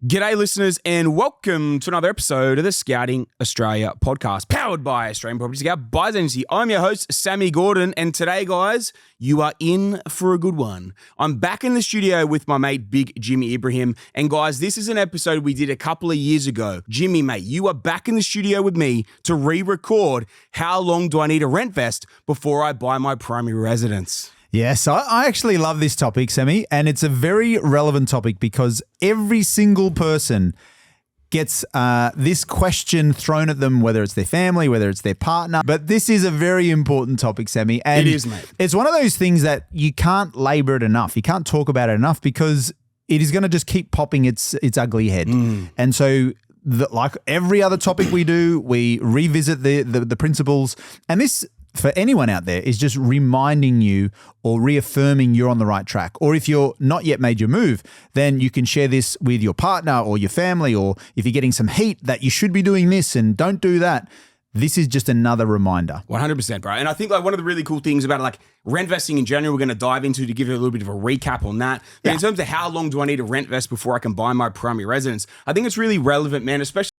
G'day listeners and welcome to another episode of the Scouting Australia podcast powered by Australian Property Scout Buyers Agency. I'm your host, Sammy Gordon, and today, guys, you are in for a good one. I'm back in the studio with my mate, Big Jimmy Ibrahim, and guys, this is an episode we did a couple of years ago. Jimmy, mate, you are back in the studio with me to re-record How Long Do I Need a Rentvest Before I Buy My Primary Residence? Yes, I actually love this topic, Sammy, and it's a very relevant topic because every single person gets this question thrown at them, whether it's their family, whether it's their partner. But this is a very important topic, Sammy. And it is, mate. It's one of those things that you can't labor it enough. You can't talk about it enough because it is going to just keep popping its ugly head. And so like every other topic we do, we revisit the principles. And this, for anyone out there, is just reminding you or reaffirming you're on the right track. Or if you're not yet made your move, then you can share this with your partner or your family, or if you're getting some heat that you should be doing this and don't do that. This is just another reminder. 100%, bro. And I think like one of the really cool things about like rent vesting in general, we're going to dive into to give you a little bit of a recap on that. But in terms of how long do I need to rent vest before I can buy my primary residence, I think it's really relevant, man, especially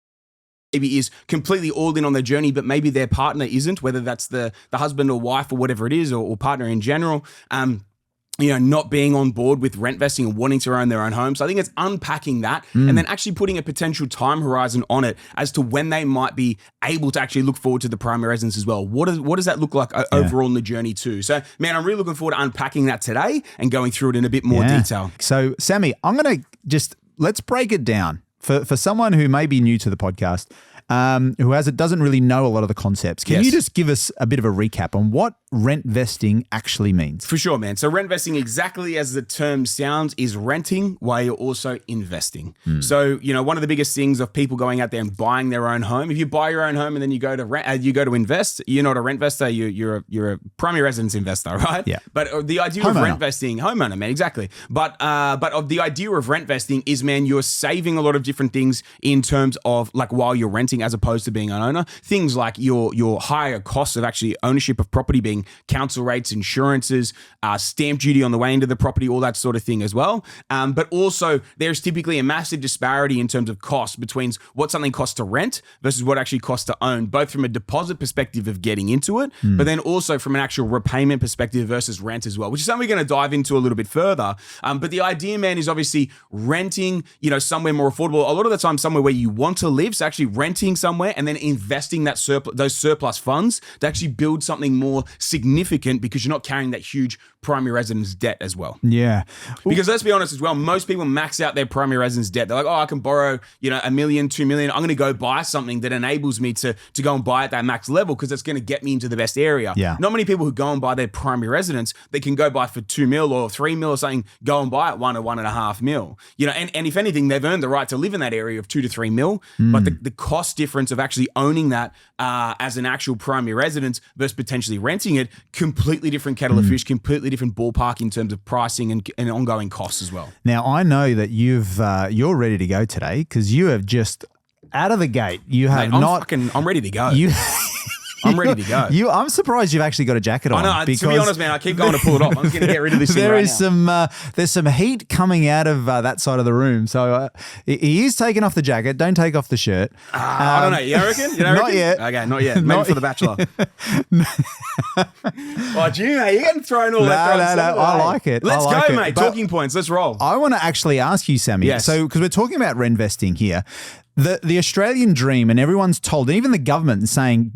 maybe is completely all in on the journey, but maybe their partner isn't, whether that's the husband or wife or whatever it is, or partner in general, not being on board with rent vesting and wanting to own their own home. So I think it's unpacking that and then actually putting a potential time horizon on it as to when they might be able to actually look forward to the primary residence as well. What does that look like overall in the journey too? So, man, I'm really looking forward to unpacking that today and going through it in a bit more detail. So, Sammy, I'm going to let's break it down. For someone who may be new to the podcast, who doesn't really know a lot of the concepts, can you just give us a bit of a recap on what rent vesting actually means? For sure, man. So rent vesting, exactly as the term sounds, is renting while you're also investing. So, one of the biggest things of people going out there and buying their own home, if you buy your own home and then you go to rent, you go to invest, you're not a rent vestor, you're a primary residence investor, right? Yeah. But the idea of rent vesting, homeowner, man, exactly. But of the idea of rent vesting is, man, you're saving a lot of different things in terms of like while you're renting as opposed to being an owner. Things like your higher costs of actually ownership of property being council rates, insurances, stamp duty on the way into the property, all that sort of thing as well. But also there's typically a massive disparity in terms of cost between what something costs to rent versus what actually costs to own, both from a deposit perspective of getting into it, but then also from an actual repayment perspective versus rent as well, which is something we're going to dive into a little bit further. But the idea, man, is obviously renting, somewhere more affordable. A lot of the time somewhere where you want to live, so actually renting somewhere and then investing those surplus funds to actually build something more significant because you're not carrying that huge primary residence debt as well. Yeah. Because let's be honest as well, most people max out their primary residence debt. They're like, I can borrow, $1 million, $2 million. I'm going to go buy something that enables me to go and buy at that max level because it's going to get me into the best area. Yeah. Not many people who go and buy their primary residence, they can go buy for $2 million or $3 million or something, go and buy at $1 or $1.5 million. And if anything, they've earned the right to live in that area of $2 to $3 million. But the cost difference of actually owning that as an actual primary residence versus potentially renting it, completely different kettle of fish, completely different ballpark in terms of pricing and ongoing costs as well. Now, I know that you're ready to go today because you have just out of the gate. You have I'm ready to go. I'm ready to go. I'm surprised you've actually got a jacket on. I know. To be honest, man, I keep going to pull it off. I'm just going to get rid of this thing right now. There's some heat coming out of that side of the room. So he is taking off the jacket. Don't take off the shirt. I don't know. You reckon? Not yet. Okay, not yet. Maybe for The Bachelor. Jimmy, mate, you're getting thrown all that. No. I like it. Let's go, mate. Talking points. Let's roll. I want to actually ask you, Sammy. Yes. So, because we're talking about rent vesting here, the Australian dream, and everyone's told, and even the government is saying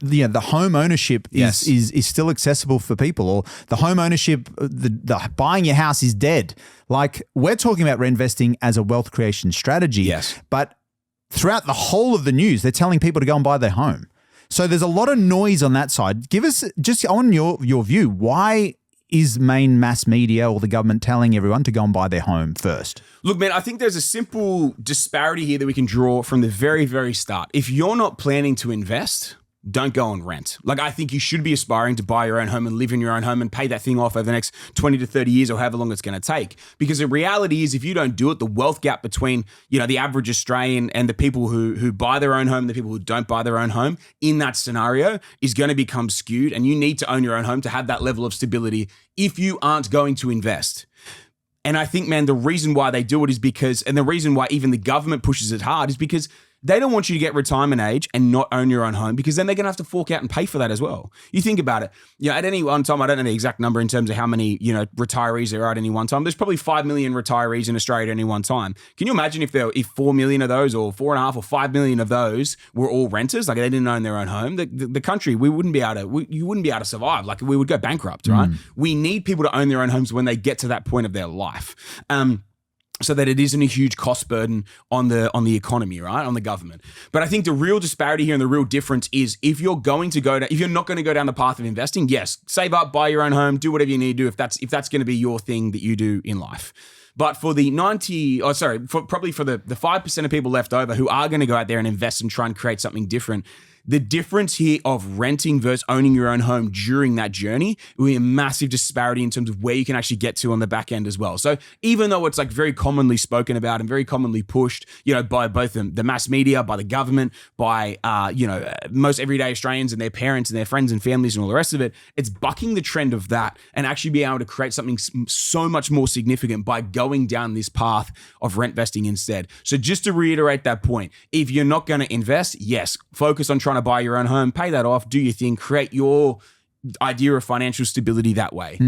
the home ownership is still accessible for people, or the home ownership, the buying your house is dead. Like, we're talking about rent vesting as a wealth creation strategy. Yes. But throughout the whole of the news, they're telling people to go and buy their home. So there's a lot of noise on that side. Give us just on your view, why is main mass media or the government telling everyone to go and buy their home first? Look, man, I think there's a simple disparity here that we can draw from the very, very start. If you're not planning to invest, don't go and rent. Like, I think you should be aspiring to buy your own home and live in your own home and pay that thing off over the next 20 to 30 years or however long it's going to take. Because the reality is, if you don't do it, the wealth gap between, the average Australian and the people who buy their own home, the people who don't buy their own home in that scenario is going to become skewed. And you need to own your own home to have that level of stability if you aren't going to invest. And I think, man, the reason why they do it is because, and the reason why even the government pushes it hard is because they don't want you to get retirement age and not own your own home, because then they're going to have to fork out and pay for that as well. You think about it. At any one time, I don't know the exact number in terms of how many, retirees there are at any one time. There's probably 5 million retirees in Australia at any one time. Can you imagine if 4 million of those, or 4.5 or 5 million of those were all renters, like they didn't own their own home? The country, you wouldn't be able to survive. Like we would go bankrupt, right? We need people to own their own homes when they get to that point of their life. So that it isn't a huge cost burden on the economy, right? On the government. But I think the real disparity here and the real difference is if you're not going to go down the path of investing, yes, save up, buy your own home, do whatever you need to do if that's going to be your thing that you do in life. But for the 5% of people left over who are going to go out there and invest and try and create something different, the difference here of renting versus owning your own home during that journey will be a massive disparity in terms of where you can actually get to on the back end as well. So even though it's like very commonly spoken about and very commonly pushed, by both the mass media, by the government, by, most everyday Australians and their parents and their friends and families and all the rest of it, it's bucking the trend of that and actually being able to create something so much more significant by going down this path of rentvesting instead. So just to reiterate that point, if you're not going to invest, yes, focus on trying to buy your own home, pay that off, do your thing, create your idea of financial stability that way.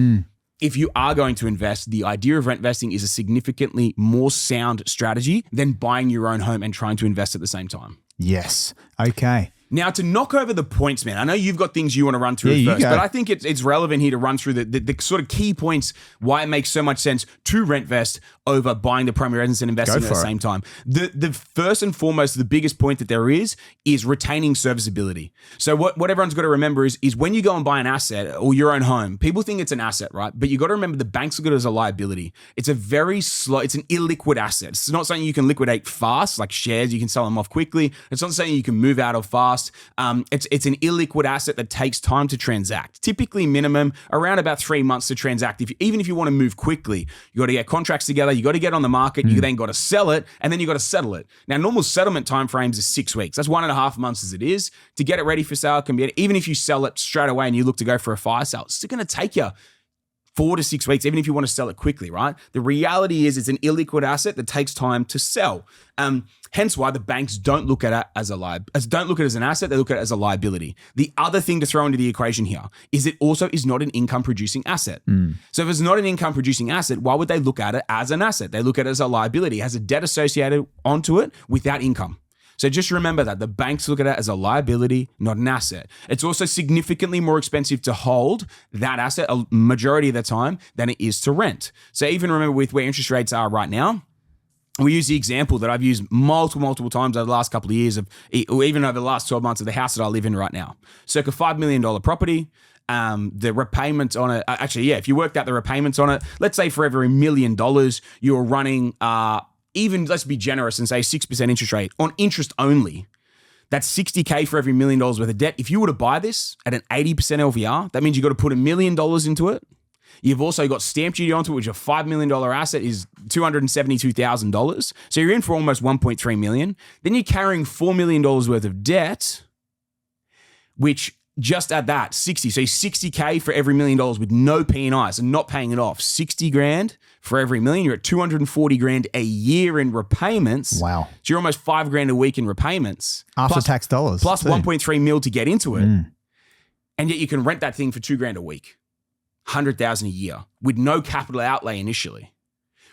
If you are going to invest, the idea of rentvesting is a significantly more sound strategy than buying your own home and trying to invest at the same time. Yes. Okay. Now, to knock over the points, man, I know you've got things you want to run through first, but I think it's relevant here to run through the sort of key points why it makes so much sense to rentvest over buying the primary residence and investing at the same time. The first and foremost, the biggest point that there is retaining serviceability. So what everyone's got to remember is when you go and buy an asset or your own home, people think it's an asset, right? But you got to remember the banks look at it as a liability. It's it's an illiquid asset. It's not something you can liquidate fast, like shares, you can sell them off quickly. It's not something you can move out of fast. It's an illiquid asset that takes time to transact. Typically minimum around about 3 months to transact. Even if you want to move quickly, you got to get contracts together, you got to get on the market, you then got to sell it, and then you got to settle it. Now, normal settlement timeframes is 6 weeks. That's 1.5 months as it is. To get it ready for sale, even if you sell it straight away and you look to go for a fire sale, it's still going to take you 4 to 6 weeks, even if you want to sell it quickly, right? The reality is it's an illiquid asset that takes time to sell. Hence why the banks don't look at it as an asset, they look at it as a liability. The other thing to throw into the equation here is it also is not an income producing asset. So if it's not an income producing asset, why would they look at it as an asset? They look at it as a liability. It has a debt associated onto it without income. So just remember that the banks look at it as a liability, not an asset. It's also significantly more expensive to hold that asset a majority of the time than it is to rent. So even remember with where interest rates are right now, we use the example that I've used multiple times over the last couple of years or even over the last 12 months of the house that I live in right now. Circa $5 million property. The repayments on it, if you worked out the repayments on it, let's say for every $1 million, you're running, even let's be generous and say 6% interest rate on interest only. That's $60K for every $1 million worth of debt. If you were to buy this at an 80% LVR, that means you got to put $1 million into it. You've also got stamp duty onto it, which a $5 million asset is $272,000. So you're in for almost $1.3 million. Then you're carrying $4 million worth of debt, which just at that, 60. So $60K for every $1 million with no P&I, so not paying it off. 60 grand for every $1 million. You're at 240 grand a year in repayments. Wow. So you're almost $5 grand a week in repayments. After tax dollars. Plus 1.3 mil to get into it. And yet you can rent that thing for $2 grand a week. 100,000 a year with no capital outlay initially.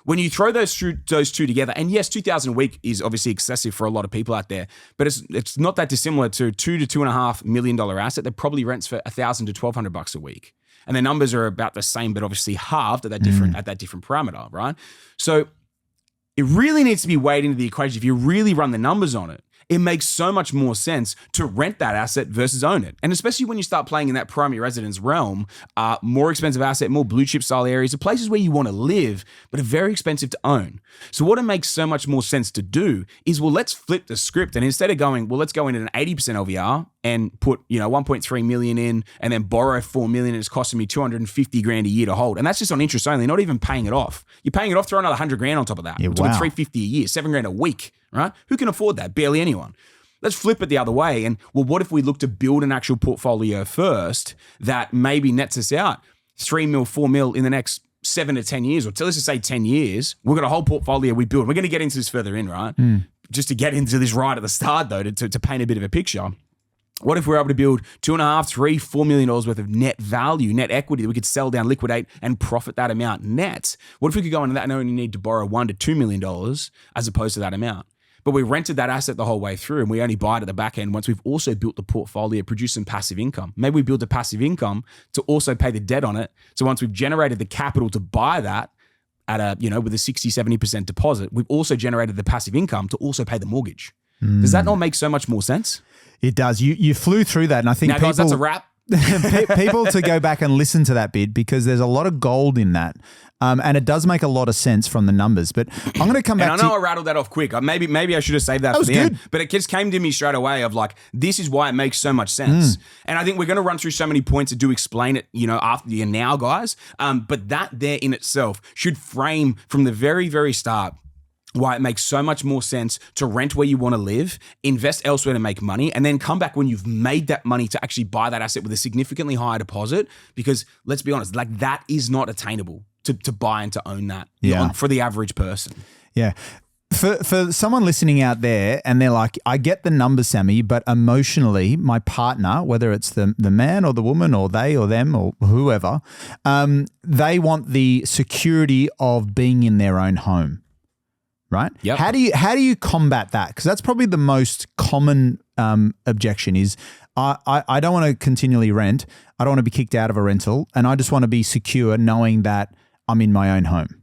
When you throw those two together, and yes, 2,000 a week is obviously excessive for a lot of people out there, but it's not that dissimilar to $2 to $2.5 million asset that probably rents for $1,000 to $1,200 a week. And the numbers are about the same, but obviously halved at that different parameter, right? So it really needs to be weighed into the equation. If you really run the numbers on it, it makes so much more sense to rent that asset versus own it. And especially when you start playing in that primary residence realm, more expensive asset, more blue chip style areas, the places where you want to live, but are very expensive to own. So what it makes so much more sense to do is, well, let's flip the script. And instead of going, well, let's go in at an 80% LVR and put, 1.3 million in and then borrow 4 million. And it's costing me 250 grand a year to hold. And that's just on interest only, not even paying it off. You're paying it off, throw another 100 grand on top of that. Yeah, We're talking 350 a year, 7 grand a week. Right? Who can afford that? Barely anyone. Let's flip it the other way. And well, what if we look to build an actual portfolio first that maybe nets us out 3 mil, 4 mil in the next 7 to 10 years, or let's just say 10 years, we've got a whole portfolio we build. We're going to get into this further in, right? Just to get into this right at the start, though, to paint a bit of a picture. What if we're able to build $2.5, $3, $4 million worth of net value, net equity that we could sell down, liquidate, and profit that amount net? What if we could go into that and only need to borrow $1 to $2 million as opposed to that amount? But we rented that asset the whole way through, and we only buy it at the back end once we've also built the portfolio, produced some passive income. Maybe we build a passive income to also pay the debt on it. So once we've generated the capital to buy that at with a 60, 70% deposit, we've also generated the passive income to also pay the mortgage. Does that not make so much more sense? It does. You flew through that, and I think now, guys, that's a wrap. people to go back and listen to that bit, because there's a lot of gold in that. And it does make a lot of sense from the numbers. But I'm going to come back to... And I know I rattled that off quick. Maybe I should have saved that for the end. But it just came to me straight away of like, this is why it makes so much sense. And I think we're going to run through so many points that do explain it, after the now, guys. But that there in itself should frame from the very, very start why it makes so much more sense to rent where you want to live, invest elsewhere to make money, and then come back when you've made that money to actually buy that asset with a significantly higher deposit. Because let's be honest, like that is not attainable to buy and to own that for the average person. Yeah. For someone listening out there and they're like, I get the numbers, Sammy, but emotionally, my partner, whether it's the man or the woman or they or them or whoever, they want the security of being in their own home. Right? Yep. How do you combat that? Because that's probably the most common objection is I don't want to continually rent. I don't want to be kicked out of a rental, and I just want to be secure knowing that I'm in my own home.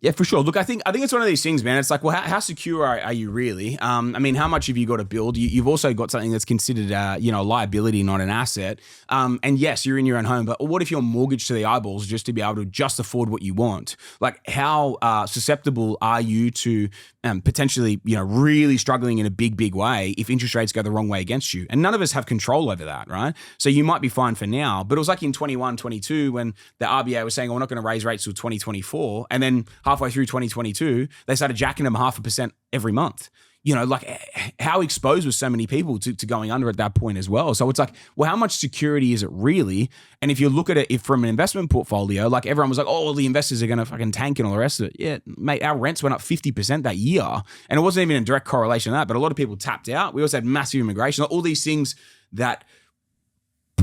Yeah, for sure. Look, I think it's one of these things, man. It's like, well, how secure are you really? I mean, how much have you got to build? You've also got something that's considered, a liability, not an asset. And yes, you're in your own home, but what if you're mortgaged to the eyeballs just to be able to just afford what you want? Like, how susceptible are you to potentially, really struggling in a big, big way if interest rates go the wrong way against you? And none of us have control over that, right? So you might be fine for now, but it was like in 21, 22 when the RBA was saying, we're not going to raise rates till 2024. And then halfway through 2022, they started jacking them 0.5% every month. How exposed was so many people to going under at that point as well. So it's like, well, how much security is it really? And if you look at it from an investment portfolio, like everyone was like, oh, well, the investors are going to fucking tank and all the rest of it. Yeah, mate, our rents went up 50% that year. And it wasn't even in direct correlation to that, but a lot of people tapped out. We also had massive immigration, all these things that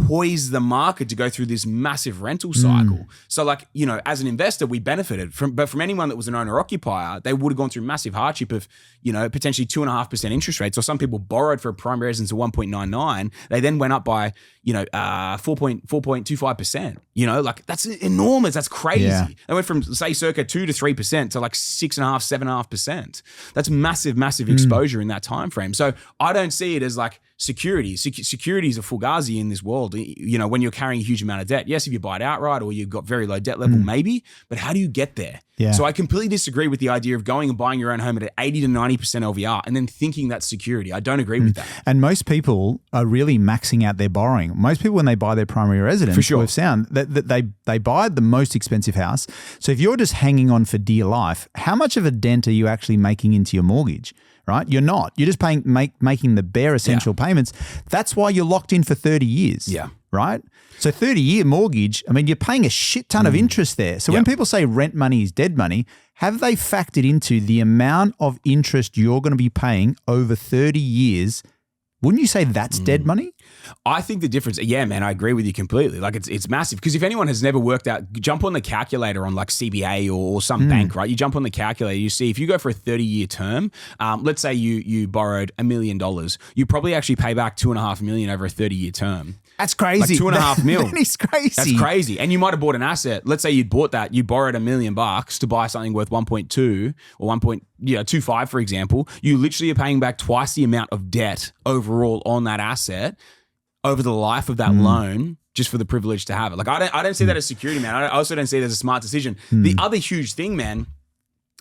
poise the market to go through this massive rental cycle. So like, as an investor, we benefited but from anyone that was an owner occupier, they would have gone through massive hardship of, potentially 2.5% interest rates, or some people borrowed for a primary residence of 1.99. They then went up by, 4.25%, like that's enormous. That's crazy. Yeah. They went from say circa 2 to 3% to like 6.5%, 7.5%. That's massive exposure in that time frame. So I don't see it as like security. Security is a fugazi in this world. When you're carrying a huge amount of debt. Yes, if you buy it outright or you've got very low debt level, maybe, but how do you get there? Yeah. So I completely disagree with the idea of going and buying your own home at 80 to 90% LVR and then thinking that's security. I don't agree with that. And most people are really maxing out their borrowing. Most people, when they buy their primary residence, for sure, we've found that they buy the most expensive house. So if you're just hanging on for dear life, how much of a dent are you actually making into your mortgage? Right? You're not. You're just making the bare essential payments. That's why you're locked in for 30 years. Yeah. Right? So 30-year mortgage, I mean, you're paying a shit ton of interest there. So when people say rent money is dead money, have they factored into the amount of interest you're going to be paying over 30 years? Wouldn't you say that's dead money? I think the difference, yeah, man, I agree with you completely. Like it's massive, because if anyone has never worked out, jump on the calculator on like CBA or some bank, right? You jump on the calculator, you see if you go for a 30-year term, let's say you borrowed $1 million, you probably actually pay back $2.5 million over a 30-year term. That's crazy. Like $2.5 million. That is crazy. That's crazy. And you might have bought an asset. Let's say you bought that. You borrowed $1 million to buy something worth 1.2 or 1.25, for example. You literally are paying back twice the amount of debt overall on that asset over the life of that loan, just for the privilege to have it. Like I don't see that as security, man. I also don't see it as a smart decision. The other huge thing, man,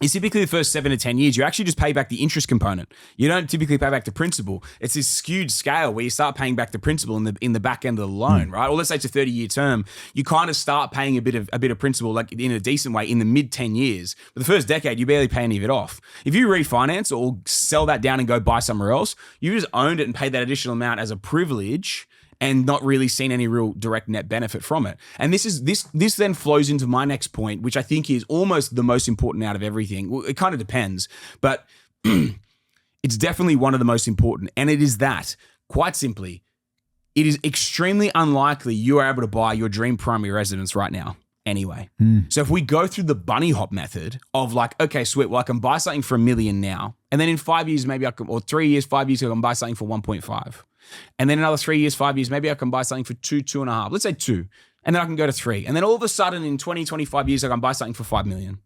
is typically the first 7 to 10 years, you actually just pay back the interest component. You don't typically pay back the principal. It's this skewed scale where you start paying back the principal in the back end of the loan, right? Or let's say it's a 30-year term, you kind of start paying a bit of principal, like in a decent way, in the mid 10 years. But the first decade, you barely pay any of it off. If you refinance or sell that down and go buy somewhere else, you just owned it and paid that additional amount as a privilege. and not really seen any real direct net benefit from it. And this then flows into my next point, which I think is almost the most important out of everything. Well, it kind of depends, but it's definitely one of the most important. And it is that, quite simply, it is extremely unlikely you are able to buy your dream primary residence right now anyway. So if we go through the bunny hop method of like, okay, sweet, well, I can buy something for $1 million now. And then in 5 years, maybe I can, or 3 years, 5 years, I can buy something for 1.5. And then another 3 years, 5 years, maybe I can buy something for 2.5. Let's say 2. And then I can go to 3. And then all of a sudden in 20, 25 years, I can buy something for 5 million.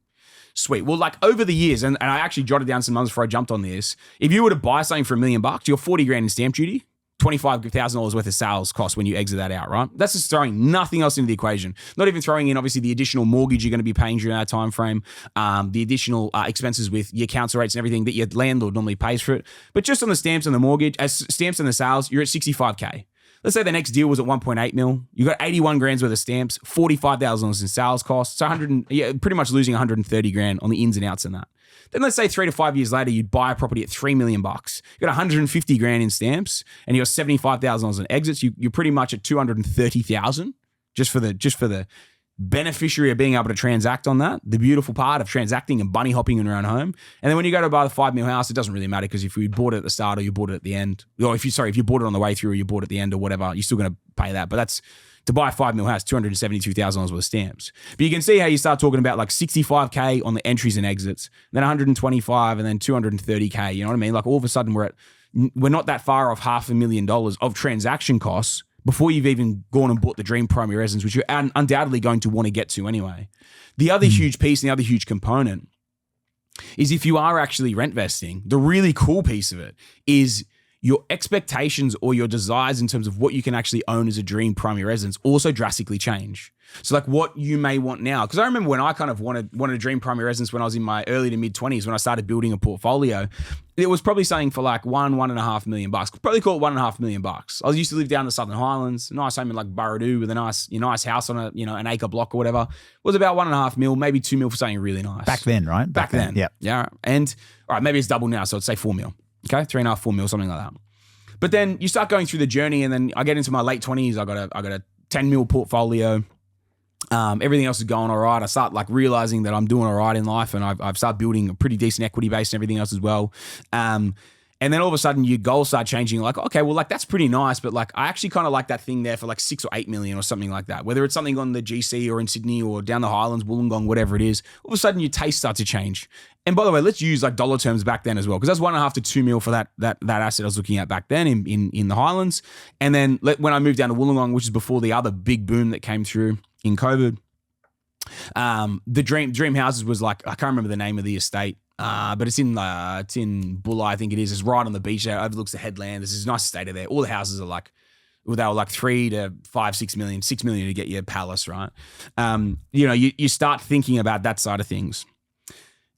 Sweet. Well, like over the years, and I actually jotted down some numbers before I jumped on this. If you were to buy something for $1 million, you're 40 grand in stamp duty, $25,000 worth of sales cost when you exit that out, right? That's just throwing nothing else into the equation. Not even throwing in, obviously, the additional mortgage you're going to be paying during that time frame, the additional expenses with your council rates and everything that your landlord normally pays for it. But just on the stamps and the mortgage, as stamps and the sales, you're at 65K. Let's say the next deal was at 1.8 mil. You got 81 grand's worth of stamps, $45,000 in sales costs. So pretty much losing 130 grand on the ins and outs in that. Then let's say 3 to 5 years later, you'd buy a property at $3 million. You got 150 grand in stamps and you got $75,000 in exits. You're pretty much at 230,000 just for the beneficiary of being able to transact on that. The beautiful part of transacting and bunny hopping in your own home. And then when you go to buy the $5 million house, it doesn't really matter because if you bought it at the start or you bought it at the end, or if you bought it on the way through or you bought it at the end or whatever, you're still going to pay that. But that's to buy a $5 million house, $272,000 worth of stamps. But you can see how you start talking about like 65K on the entries and exits, then 125 and then 230K. You know what I mean? Like all of a sudden we're not that far off $500,000 of transaction costs before you've even gone and bought the dream primary residence, which you're undoubtedly going to want to get to anyway. The other huge piece and the other huge component is if you are actually rent vesting, the really cool piece of it is your expectations or your desires in terms of what you can actually own as a dream primary residence also drastically change. So like what you may want now, because I remember when I kind of wanted a dream primary residence when I was in my early to mid 20s, when I started building a portfolio, it was probably something for like $1.5 million. Probably call it $1.5 million. I used to live down in the Southern Highlands, a nice home in like Burradoo with a nice house on an acre block or whatever. It was about $1.5 million, maybe $2 million for something really nice. Back then, right? Back then. Yeah. Yeah. And all right, maybe it's double now. So I'd say $4 million. Okay. 3.5, $4 million, something like that. But then you start going through the journey and then I get into my late 20s. I got a 10 mil portfolio. Everything else is going all right. I start like realizing that I'm doing all right in life and I've started building a pretty decent equity base and everything else as well. And then all of a sudden your goals start changing like, okay, well like that's pretty nice. But like I actually kind of like that thing there for like 6 or 8 million or something like that. Whether it's something on the GC or in Sydney or down the Highlands, Wollongong, whatever it is, all of a sudden your taste starts to change. And by the way, let's use like dollar terms back then as well. Because that's 1.5 to 2 mil for that asset I was looking at back then in the Highlands. And then when I moved down to Wollongong, which is before the other big boom that came through in COVID, the dream houses was like, I can't remember the name of the estate. But it's in Bulla, I think it is. It's right on the beach there. It overlooks the headland. There's this nice estate there. All the houses are like, they were like 3 to 5, 6 million, 6 million to get your palace, right? You start thinking about that side of things.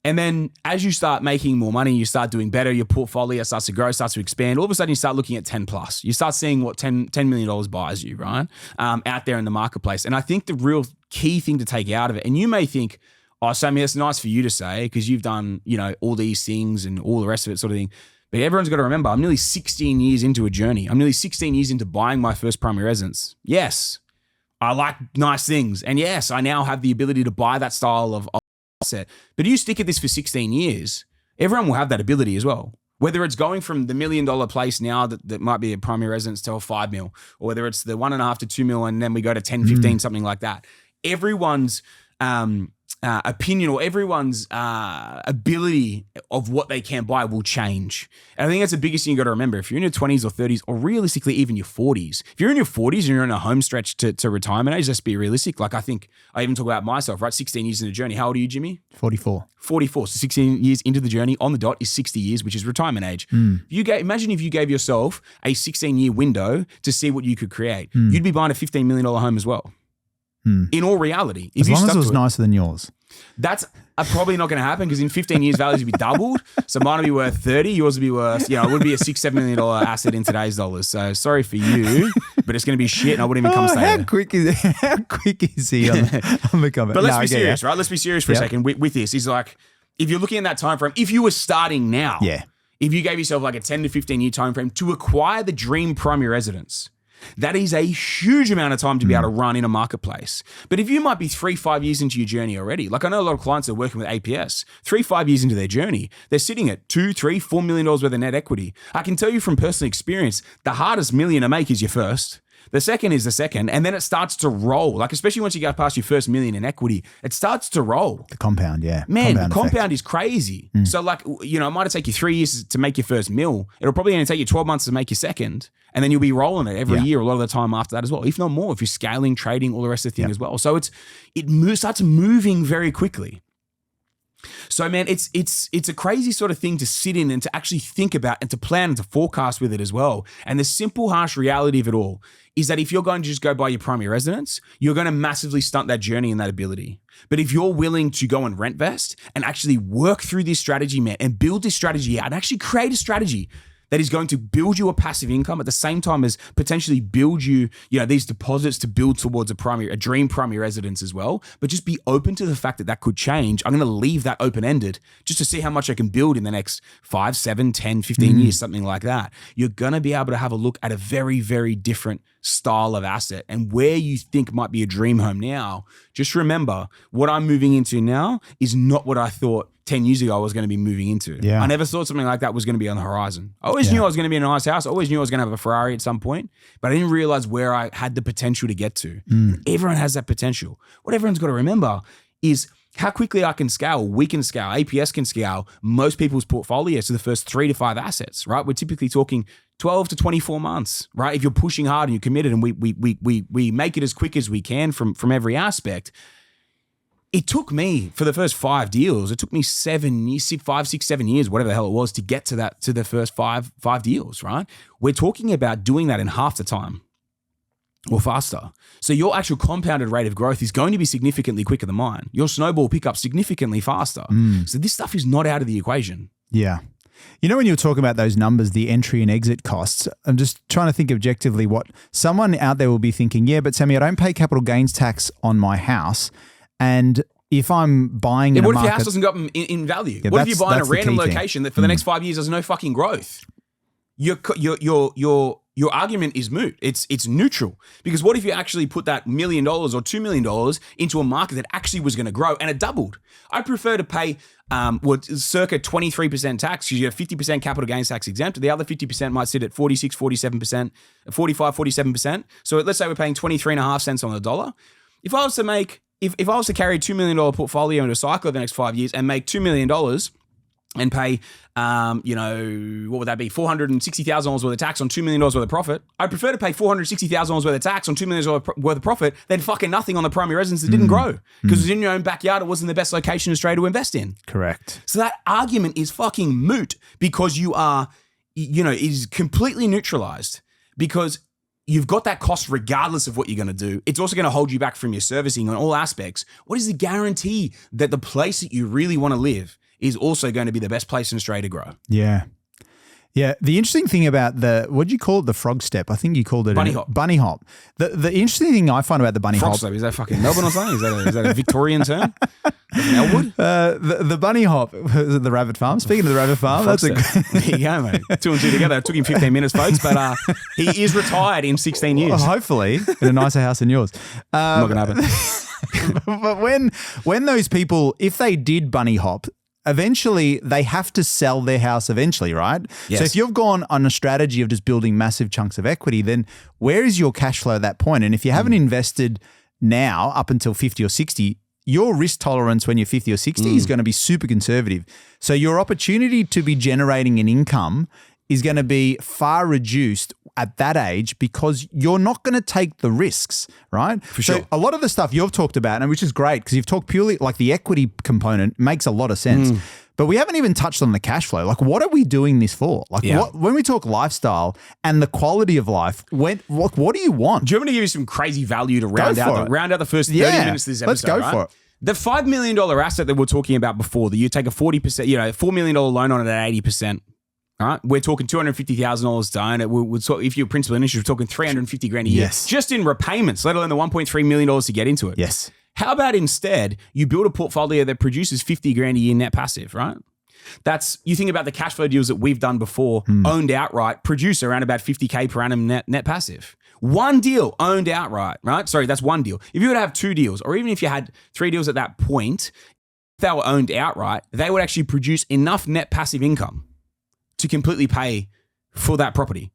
And then as you start making more money, you start doing better, your portfolio starts to grow, starts to expand. All of a sudden you start looking at 10 plus. You start seeing what $10 million buys you, right? Out there in the marketplace. And I think the real key thing to take out of it, and you may think, oh, Sammy, that's nice for you to say because you've done, all these things and all the rest of it sort of thing. But everyone's got to remember, I'm nearly 16 years into a journey. I'm nearly 16 years into buying my first primary residence. Yes, I like nice things. And yes, I now have the ability to buy that style of asset. But you stick at this for 16 years, everyone will have that ability as well. Whether it's going from the $1 million place now that might be a primary residence to a 5 mil, or whether it's the 1.5 to 2 mil and then we go to 10, 15, something like that. Everyone's opinion or everyone's ability of what they can buy will change. And I think that's the biggest thing you got to remember. If you're in your 20s or 30s or realistically even your 40s, if you're in your 40s and you're in a home stretch to retirement age, let's be realistic. Like I think I even talk about myself, right? 16 years in the journey. How old are you, Jimmy? 44. 44. So 16 years into the journey on the dot is 60 years, which is retirement age. Imagine if you gave yourself a 16-year window to see what you could create. You'd be buying a $15 million home as well. In all reality. As long as it was nicer than yours. That's probably not going to happen because in 15 years, values would be doubled. So mine would be worth 30. Yours would be worth, it would be a $6-7 million asset in today's dollars. So sorry for you, but it's going to be shit and I wouldn't even come stay there. How quick is he on the comment? But let's be serious, right? Let's be serious for a second with this. He's like, if you're looking at that time frame, if you were starting now, if you gave yourself like a 10 to 15 year time frame to acquire the dream primary residence, That is a huge amount of time to be able to run in a marketplace. But if you might be 3-5 years into your journey already, like I know a lot of clients that are working with APS, 3-5 years into their journey, they're sitting at $2, $3, $4 million worth of net equity. I can tell you from personal experience, the hardest million to make is your first. The second is the second, and then it starts to roll. Like, especially once you go past your first million in equity, it starts to roll. The compound, yeah. Man, the compound is crazy. So like, you know, it might take you 3 years to make your first mil. It'll probably only take you 12 months to make your second. And then you'll be rolling it every year, a lot of the time after that as well, if not more, if you're scaling, trading, all the rest of the thing as well. So it starts moving very quickly. So man, it's a crazy sort of thing to sit in and to actually think about and to plan and to forecast with it as well. And the simple, harsh reality of it all is that if you're going to just go buy your primary residence, you're going to massively stunt that journey and that ability. But if you're willing to go and rentvest and actually work through this strategy, man, and build this strategy out and actually create a strategy that is going to build you a passive income at the same time as potentially build you, you know, these deposits to build towards a dream primary residence as well. But just be open to the fact that that could change. I'm going to leave that open-ended just to see how much I can build in the next 5, 7, 10, 15 years, something like that. You're going to be able to have a look at a very, very different style of asset and where you think might be a dream home now. Just remember, what I'm moving into now is not what I thought 10 years ago I was going to be moving into. Yeah. I never thought something like that was going to be on the horizon. I always knew I was going to be in a nice house. I always knew I was going to have a Ferrari at some point, but I didn't realize where I had the potential to get to. Everyone has that potential. What everyone's got to remember is how quickly I can scale, we can scale, APS can scale most people's portfolios to the first 3 to 5 assets, right? We're typically talking 12 to 24 months, right? If you're pushing hard and you're committed and we make it as quick as we can from every aspect. It took me, for the first 5 deals, it took me 7 years, 5, 6, 7 years, whatever the hell it was, to get to the first five deals, right? We're talking about doing that in half the time or faster. So your actual compounded rate of growth is going to be significantly quicker than mine. Your snowball will pick up significantly faster. So this stuff is not out of the equation. Yeah. You know, when you were talking about those numbers, the entry and exit costs, I'm just trying to think objectively what someone out there will be thinking, yeah, but Sammy, I don't pay capital gains tax on my house. And if I'm buying in a market... What if your house doesn't go up in value? Yeah, what if you buy in a random location that for the next 5 years there's no fucking growth? Your argument is moot. It's neutral. Because what if you actually put that $1 million or $2 million into a market that actually was going to grow and it doubled? I prefer to pay circa 23% tax because you have 50% capital gains tax exempt. The other 50% might sit at 46, 47%, 45, 47%. So let's say we're paying 23.5 cents on the dollar. If I was to make... If I was to carry a $2 million portfolio into a cycle over the next 5 years and make $2 million and pay, what would that be? $460,000 worth of tax on $2 million worth of profit. I'd prefer to pay $460,000 worth of tax on $2 million worth of profit than fucking nothing on the primary residence that didn't grow. Because it was in your own backyard. It wasn't the best location in Australia to invest in. Correct. So that argument is fucking moot because you are, it is completely neutralized because you've got that cost regardless of what you're going to do. It's also going to hold you back from your servicing on all aspects. What is the guarantee that the place that you really want to live is also going to be the best place in Australia to grow? Yeah. Yeah. The interesting thing about what do you call it? The frog step. I think you called it bunny hop. Bunny hop. The interesting thing I find about the bunny frog hop. Step, is that fucking Melbourne or something? Is that a Victorian term? Elwood? The bunny hop. Was it the rabbit farm? Speaking of the rabbit farm, there you go, mate. 2 and 2 together. It took him 15 minutes, folks, but he is retired in 16 years. Hopefully, in a nicer house than yours. Not going to happen. But when those people, if they did bunny hop, eventually they have to sell their house eventually, right? Yes. So if you've gone on a strategy of just building massive chunks of equity, then where is your cash flow at that point? And if you haven't invested now up until 50 or 60, your risk tolerance when you're 50 or 60 is going to be super conservative. So your opportunity to be generating an income is going to be far reduced at that age because you're not going to take the risks, right? For sure. So a lot of the stuff you've talked about, and which is great because you've talked purely like the equity component makes a lot of sense. But we haven't even touched on the cash flow. Like, what are we doing this for? Like, when we talk lifestyle and the quality of life, what do you want? Do you want me to give you some crazy value to round out the first 30 minutes of this episode? Let's go for it. The $5 million asset that we're talking about before, that you take a 40%, $4 million loan on it at 80%. All right, we're talking $250,000 to own it. We're talk, if you're a principal initiative, we're talking $350,000 a year, just in repayments, let alone the $1.3 million to get into it. Yes. How about instead you build a portfolio that produces $50,000 a year net passive, right? You think about the cash flow deals that we've done before, owned outright, produce around about $50K per annum net passive. one deal owned outright, right? Sorry, that's one deal. If you were to have 2 deals, or even if you had 3 deals at that point, if they were owned outright, they would actually produce enough net passive income to completely pay for that property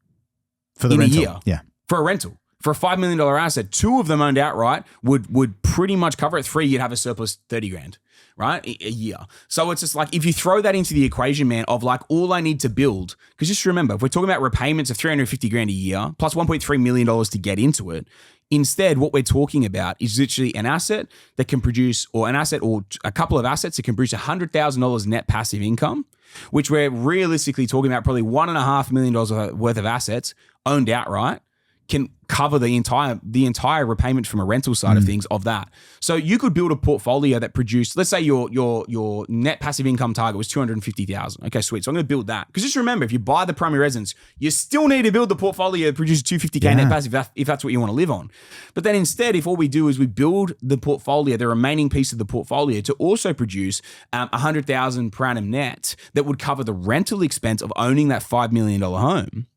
For the in rental. a year. Yeah. For a rental. For a $5 million asset, 2 of them owned outright would pretty much cover it. 3, you'd have a surplus 30 grand, right? A year. So it's just like, if you throw that into the equation, man, of like, all I need to build, because just remember, if we're talking about repayments of 350 grand a year, plus $1.3 million to get into it, instead, what we're talking about is literally an asset that can produce, or an asset or a couple of assets that can produce $100,000 net passive income, which we're realistically talking about probably $1.5 million worth of assets owned outright, can cover the entire repayment from a rental side of things of that. So you could build a portfolio that produced, let's say your net passive income target was 250,000. Okay, sweet. So I'm going to build that. Because just remember, if you buy the primary residence, you still need to build the portfolio that produces 250K net passive if that's what you want to live on. But then instead, if all we do is we build the portfolio, the remaining piece of the portfolio, to also produce 100,000 per annum net that would cover the rental expense of owning that $5 million home,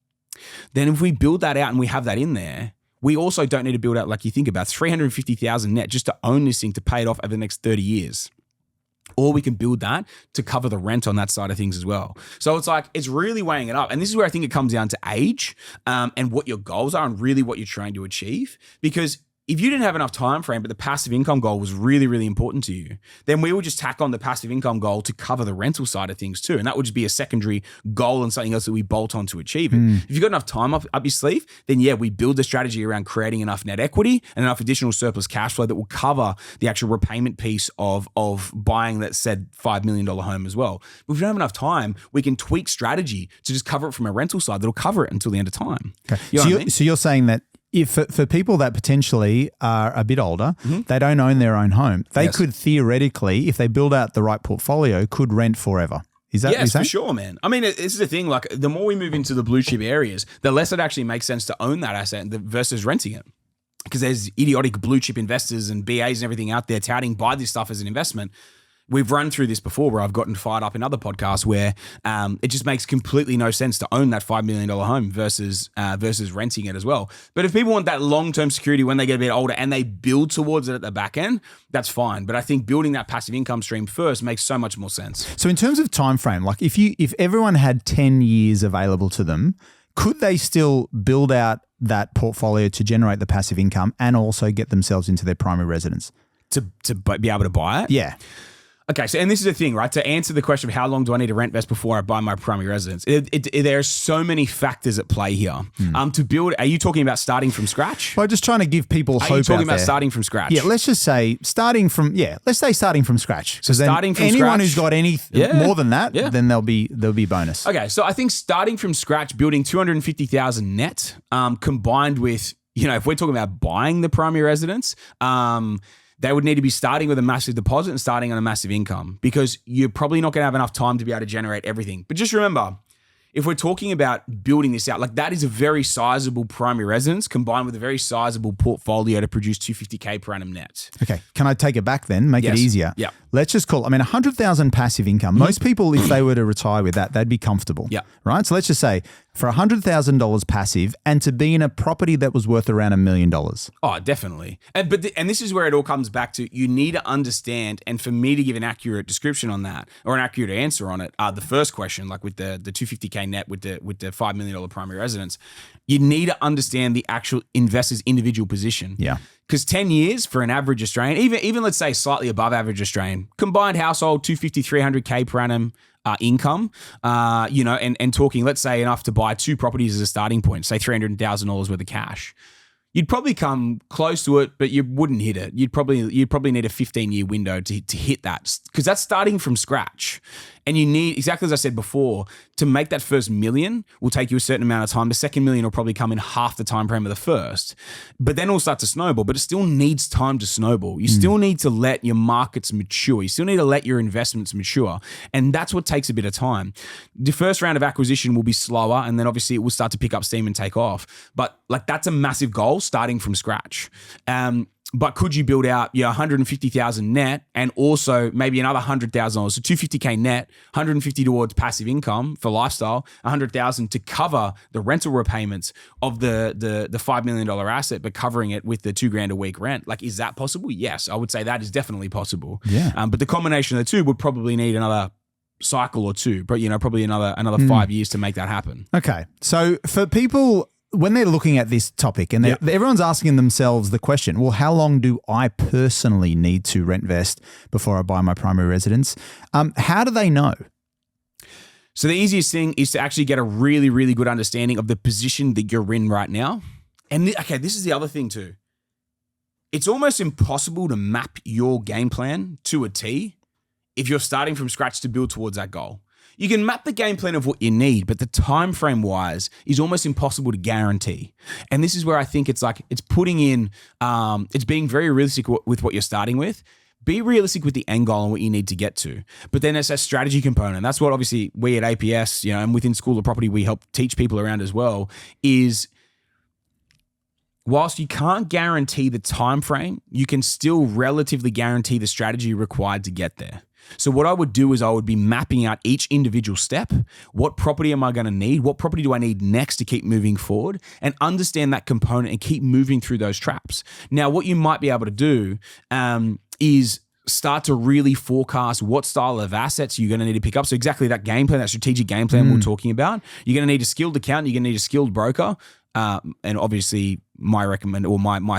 then if we build that out and we have that in there, we also don't need to build out, like you think about, 350,000 net just to own this thing, to pay it off over the next 30 years. Or we can build that to cover the rent on that side of things as well. So it's like, it's really weighing it up. And this is where I think it comes down to age and what your goals are and really what you're trying to achieve. Because if you didn't have enough time frame, but the passive income goal was really, really important to you, then we would just tack on the passive income goal to cover the rental side of things too. And that would just be a secondary goal and something else that we bolt on to achieve it. If you've got enough time up your sleeve, then yeah, we build the strategy around creating enough net equity and enough additional surplus cash flow that will cover the actual repayment piece of buying that said $5 million home as well. But if we don't have enough time, we can tweak strategy to just cover it from a rental side that'll cover it until the end of time. Okay. You know what I mean? So you're saying that if for people that potentially are a bit older, they don't own their own home, they could theoretically, if they build out the right portfolio, could rent forever. Is that what you're saying? Yes, for sure, man. I mean, this is the thing. Like, the more we move into the blue chip areas, the less it actually makes sense to own that asset versus renting it. Because there's idiotic blue chip investors and BAs and everything out there touting buy this stuff as an investment. We've run through this before where I've gotten fired up in other podcasts where it just makes completely no sense to own that $5 million home versus renting it as well. But if people want that long-term security when they get a bit older and they build towards it at the back end, that's fine. But I think building that passive income stream first makes so much more sense. So in terms of time frame, like if everyone had 10 years available to them, could they still build out that portfolio to generate the passive income and also get themselves into their primary residence? To be able to buy it? Yeah. Okay, so and this is the thing, right? To answer the question of how long do I need to rent vest before I buy my primary residence, there are so many factors at play here. To build, are you talking about starting from scratch? Well, just trying to give people hope. Are you talking about there. starting from scratch? Yeah, let's just say starting from scratch. So starting from anyone scratch, who's got any more than that, then there'll be bonus. Okay, so I think starting from scratch, building 250,000 net, combined with, if we're talking about buying the primary residence, they would need to be starting with a massive deposit and starting on a massive income, because you're probably not going to have enough time to be able to generate everything. But just remember, if we're talking about building this out, like that is a very sizable primary residence combined with a very sizable portfolio to produce 250K per annum net. Okay. Can I take it back then? Make it easier. Yeah. Let's just call, 100,000 passive income. Most people, if they were to retire with that, they'd be comfortable. Yeah. Right. So let's just say for $100,000 passive and to be in a property that was worth around $1 million. Oh, definitely. And this is where it all comes back to, you need to understand, and for me to give an accurate description on that or an accurate answer on it, the first question, like with the 250K net with the $5 million primary residence, you need to understand the actual investor's individual position. Yeah. Because 10 years for an average Australian, even let's say slightly above average Australian, combined household, 250, 300K per annum income, and talking, let's say enough to buy 2 properties as a starting point, say $300,000 worth of cash. You'd probably come close to it, but you wouldn't hit it. You'd probably need a 15-year window to hit that, because that's starting from scratch. And you need, exactly as I said before, to make that first million will take you a certain amount of time. The second million will probably come in half the time frame of the first. But then it'll start to snowball, but it still needs time to snowball. You still need to let your markets mature. You still need to let your investments mature. And that's what takes a bit of time. The first round of acquisition will be slower, and then obviously it will start to pick up steam and take off. But like, that's a massive goal, starting from scratch. But could you build out your 150,000 net and also maybe another $100,000, so 250K net, 150 towards passive income for lifestyle, 100,000 to cover the rental repayments of the $5 million asset, but covering it with the $2,000 a week rent? Like, is that possible? Yes, I would say that is definitely possible. Yeah. But the combination of the two would probably need another cycle or two, but probably another 5 years to make that happen. Okay, so for people, when they're looking at this topic and everyone's asking themselves the question, well, how long do I personally need to rentvest before I buy my primary residence? How do they know? So the easiest thing is to actually get a really, really good understanding of the position that you're in right now. And this is the other thing too. It's almost impossible to map your game plan to a T if you're starting from scratch to build towards that goal. You can map the game plan of what you need, but the time frame wise is almost impossible to guarantee. And this is where I think it's putting in, it's being very realistic with what you're starting with. Be realistic with the end goal and what you need to get to. But then there's a strategy component. That's what obviously we at APS, and within School of Property, we help teach people around as well, is whilst you can't guarantee the time frame, you can still relatively guarantee the strategy required to get there. So what I would do is I would be mapping out each individual step. What property am I going to need? What property do I need next to keep moving forward? And understand that component and keep moving through those traps. Now, what you might be able to do is start to really forecast what style of assets you're going to need to pick up. So exactly that game plan, that strategic game plan we're talking about. You're going to need a skilled accountant. You're going to need a skilled broker. And obviously my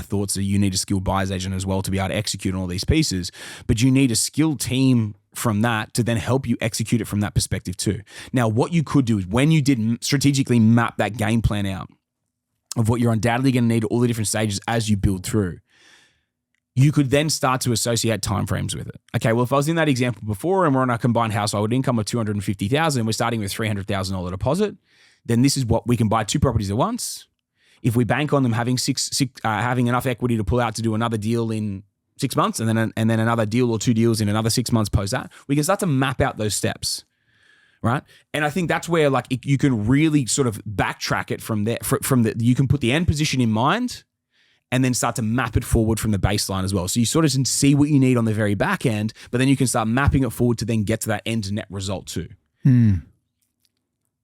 thoughts are you need a skilled buyer's agent as well to be able to execute on all these pieces, but you need a skilled team from that to then help you execute it from that perspective too. Now, what you could do is when you did strategically map that game plan out of what you're undoubtedly going to need at all the different stages as you build through, you could then start to associate timeframes with it. Okay, well, if I was in that example before and we're on a combined household income of $250,000, we're starting with $300,000 deposit, then this is what we can buy 2 properties at once. If we bank on them having having enough equity to pull out to do another deal in 6 months, and then another deal or 2 deals in another 6 months post that, we can start to map out those steps, right? And I think that's where you can really sort of backtrack it from there. You can put the end position in mind, and then start to map it forward from the baseline as well. So you sort of see what you need on the very back end, but then you can start mapping it forward to then get to that end net result too.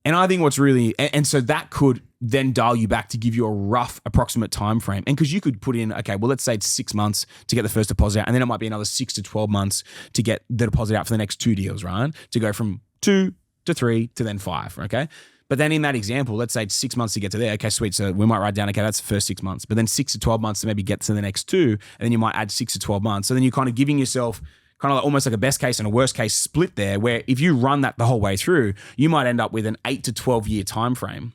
And I think what's really, and so that could then dial you back to give you a rough approximate time frame. And because you could put in, okay, well, let's say it's 6 months to get the first deposit out, and then it might be another 6 to 12 months to get the deposit out for the next 2 deals, right? To go from 2 to 3 to then 5, okay? But then in that example, let's say it's 6 months to get to there. Okay, sweet. So we might write down, okay, that's the first 6 months, but then 6 to 12 months to maybe get to the next 2, and then you might add 6 to 12 months. So then you're kind of giving yourself kind of almost like a best case and a worst case split there, where if you run that the whole way through, you might end up with an 8 to 12 year time frame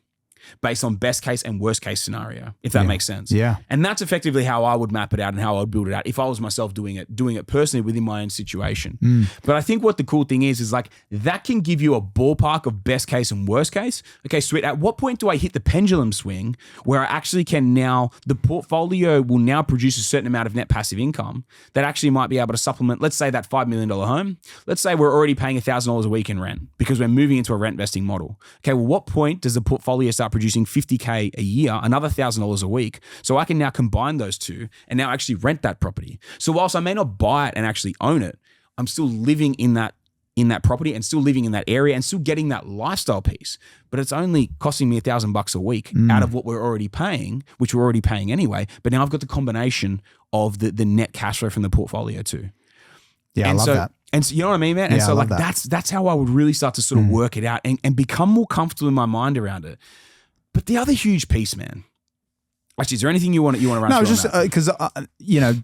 based on best case and worst case scenario, if that makes sense. Yeah. And that's effectively how I would map it out and how I would build it out if I was myself doing it personally within my own situation. But I think what the cool thing is like that can give you a ballpark of best case and worst case. Okay, sweet. At what point do I hit the pendulum swing where I actually can now, the portfolio will now produce a certain amount of net passive income that actually might be able to supplement, let's say that $5 million home. Let's say we're already paying $1,000 a week in rent because we're moving into a rent vesting model. Okay, well, what point does the portfolio start producing $50K a year, another $1,000 a week? So I can now combine those two and now actually rent that property. So whilst I may not buy it and actually own it, I'm still living in that property and still living in that area and still getting that lifestyle piece. But it's only costing me $1,000 a week out of what we're already paying, which we're already paying anyway. But now I've got the combination of the net cash flow from the portfolio too. Yeah, and I love that. And so, you know what I mean, man? And so like that's how I would really start to sort of work it out and become more comfortable in my mind around it. But the other huge piece, man. Actually, is there anything you want to run through? No, just because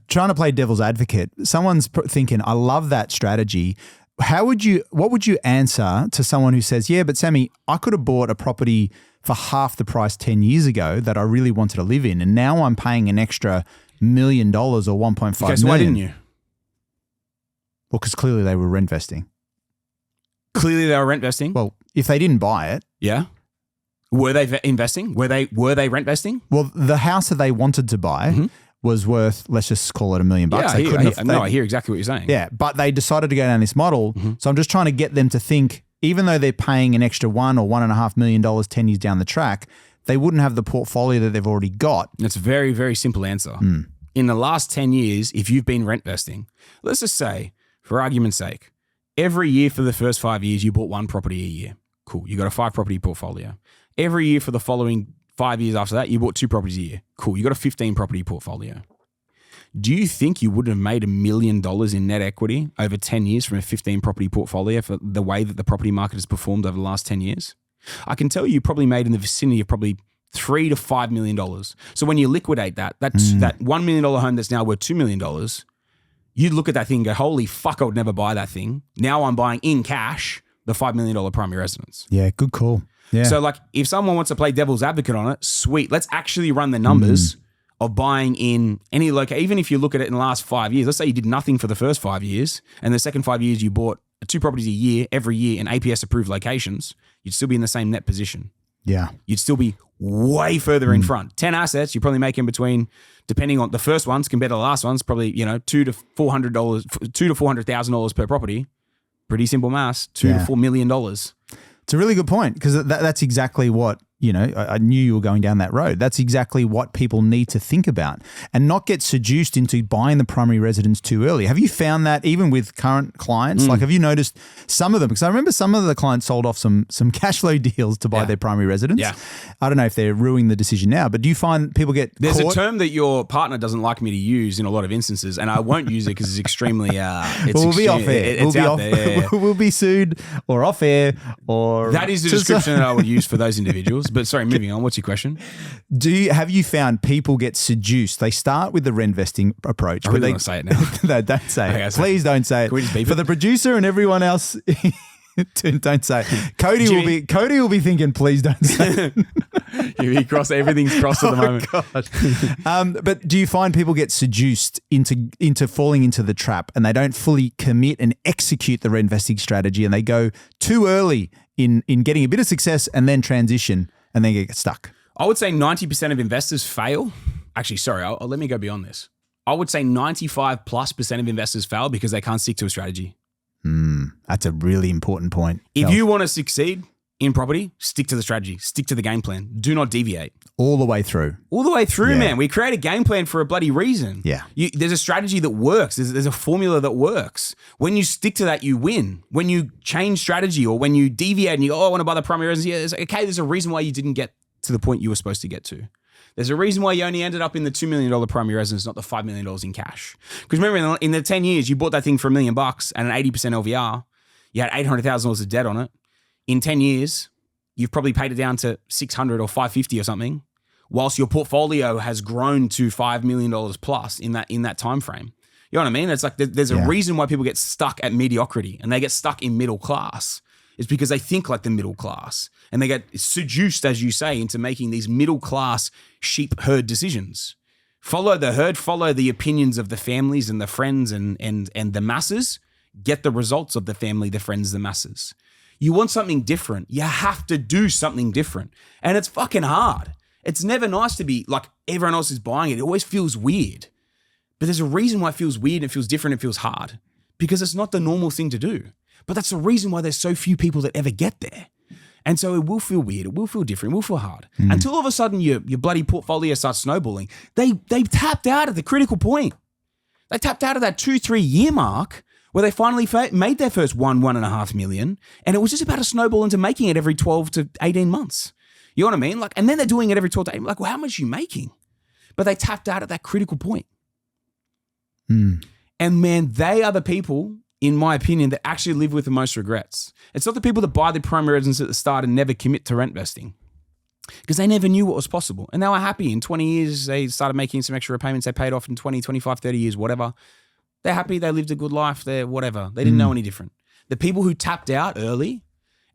trying to play devil's advocate. Someone's thinking, I love that strategy. What would you answer to someone who says, yeah, but Sammy, I could have bought a property for half the price 10 years ago that I really wanted to live in, and now I'm paying an extra $1 million or 1.5 million. Okay, so why didn't you? Well, because clearly they were rent vesting. Clearly they were rent vesting? Well, if they didn't buy it. Yeah. Were they investing? Were they rent vesting? Well, the house that they wanted to buy was worth, let's just call it $1 million. Yeah, I hear exactly what you're saying. Yeah, but they decided to go down this model. So I'm just trying to get them to think, even though they're paying an extra $1 or $1.5 million 10 years down the track, they wouldn't have the portfolio that they've already got. That's a very, very simple answer. in the last 10 years, if you've been rent vesting, let's just say, for argument's sake, every year for the first 5 years, you bought one property a year. Cool. You got a 5-property portfolio. Every year for the following 5 years after that, you bought 2 properties a year. Cool. You got a 15-property portfolio. Do you think you would have made $1 million in net equity over 10 years from a 15-property portfolio for the way that the property market has performed over the last 10 years? I can tell you probably made in the vicinity of probably $3 to $5 million. So when you liquidate that $1 million home that's now worth $2 million, you look at that thing and go, holy fuck, I would never buy that thing. Now I'm buying in cash the $5 million primary residence. Yeah, good call. Yeah. So like if someone wants to play devil's advocate on it, sweet. Let's actually run the numbers of buying in any location. Even if you look at it in the last 5 years, let's say you did nothing for the first 5 years and the second 5 years you bought 2 properties a year every year in APS approved locations, you'd still be in the same net position. Yeah. You'd still be way further in front. 10 assets, you're probably making between, depending on the first ones compared to the last ones, probably, $200 to $400,000 per property. Pretty simple maths, $2 to $4 million. It's a really good point because that's exactly what, I knew you were going down that road. That's exactly what people need to think about and not get seduced into buying the primary residence too early. Have you found that even with current clients? Like, have you noticed some of them? Because I remember some of the clients sold off some cash flow deals to buy their primary residence. Yeah. I don't know if they're ruining the decision now, but do you find people get There's caught? a term that your partner doesn't like me to use in a lot of instances, and I won't use it because it's extremely we'll be off air. We'll be sued or off air or that is the description that I would use for those individuals. But sorry, moving on. What's your question? Have you found people get seduced? They start with the rentvesting approach. I really want to say it now. No, don't say it. Please don't say it. Can we just beep for the producer and everyone else, don't say it. Cody will be thinking, please don't say it. Everything's crossed at the moment. God. But do you find people get seduced into falling into the trap and they don't fully commit and execute the rentvesting strategy and they go too early in getting a bit of success and then transition and then get stuck? I would say 90% of investors fail. Actually, sorry, let me go beyond this. I would say 95+% of investors fail because they can't stick to a strategy. That's a really important point. If you want to succeed in property, stick to the strategy, stick to the game plan. Do not deviate. All the way through. Man. We create a game plan for a bloody reason. Yeah. There's a strategy that works. There's a formula that works. When you stick to that, you win. When you change strategy or when you deviate and you go, I want to buy the primary residence. Yeah, okay, there's a reason why you didn't get to the point you were supposed to get to. There's a reason why you only ended up in the $2 million primary residence, not the $5 million in cash. Because remember, in the 10 years, you bought that thing for $1 million and an 80% LVR. You had $800,000 of debt on it. In 10 years, you've probably paid it down to $600 or $550 or something, whilst your portfolio has grown to $5 million plus in that time frame. You know what I mean? It's like there's a reason why people get stuck at mediocrity and they get stuck in middle class. It's because they think like the middle class and they get seduced, as you say, into making these middle class sheep herd decisions. Follow the herd, follow the opinions of the families and the friends and the masses. Get the results of the family, the friends, the masses. You want something different. You have to do something different. And it's fucking hard. It's never nice to be like everyone else is buying it. It always feels weird. But there's a reason why it feels weird and it feels different and it feels hard. Because it's not the normal thing to do. But that's the reason why there's so few people that ever get there. And so it will feel weird. It will feel different. It will feel hard. Until all of a sudden your bloody portfolio starts snowballing. They tapped out at the critical point. They tapped out at that 2-3 year mark where they finally made their first $1.5 million. And it was just about to snowball into making it every 12 to 18 months. You know what I mean? Like, and then they're doing it every 12 to 18 months. Like, well, how much are you making? But they tapped out at that critical point. And man, they are the people, in my opinion, that actually live with the most regrets. It's not the people that buy the primary residence at the start and never commit to rentvesting because they never knew what was possible. And they were happy. In 20 years, they started making some extra repayments. They paid off in 20, 25, 30 years, whatever. They're happy. They lived a good life. They're whatever. They didn't know any different. The people who tapped out early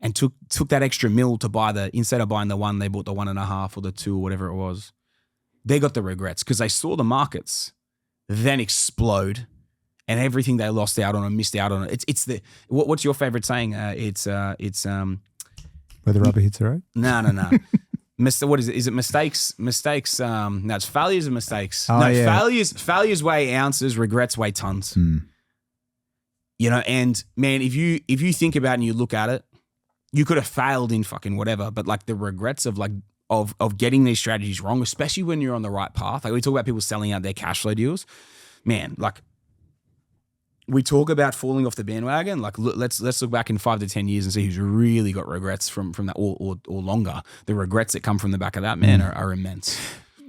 and took that extra mil to buy instead of buying the one, they bought the 1.5 or the 2 or whatever it was. They got the regrets because they saw the markets then explode and everything they lost out on and missed out on. It's the, what's your favorite saying? It's where the rubber hits the road? No. What is it? Is it mistakes? No, it's failures and mistakes. Oh, yeah. Failures weigh ounces, regrets weigh tons. You know, and man, if you think about it and you look at it, you could have failed in fucking whatever, but like the regrets of like of getting these strategies wrong, especially when you're on the right path. Like we talk about people selling out their cash flow deals. Man, like we talk about falling off the bandwagon. Like let's look back in 5 to 10 years and see who's really got regrets from that or longer. The regrets that come from the back of that, man, are immense.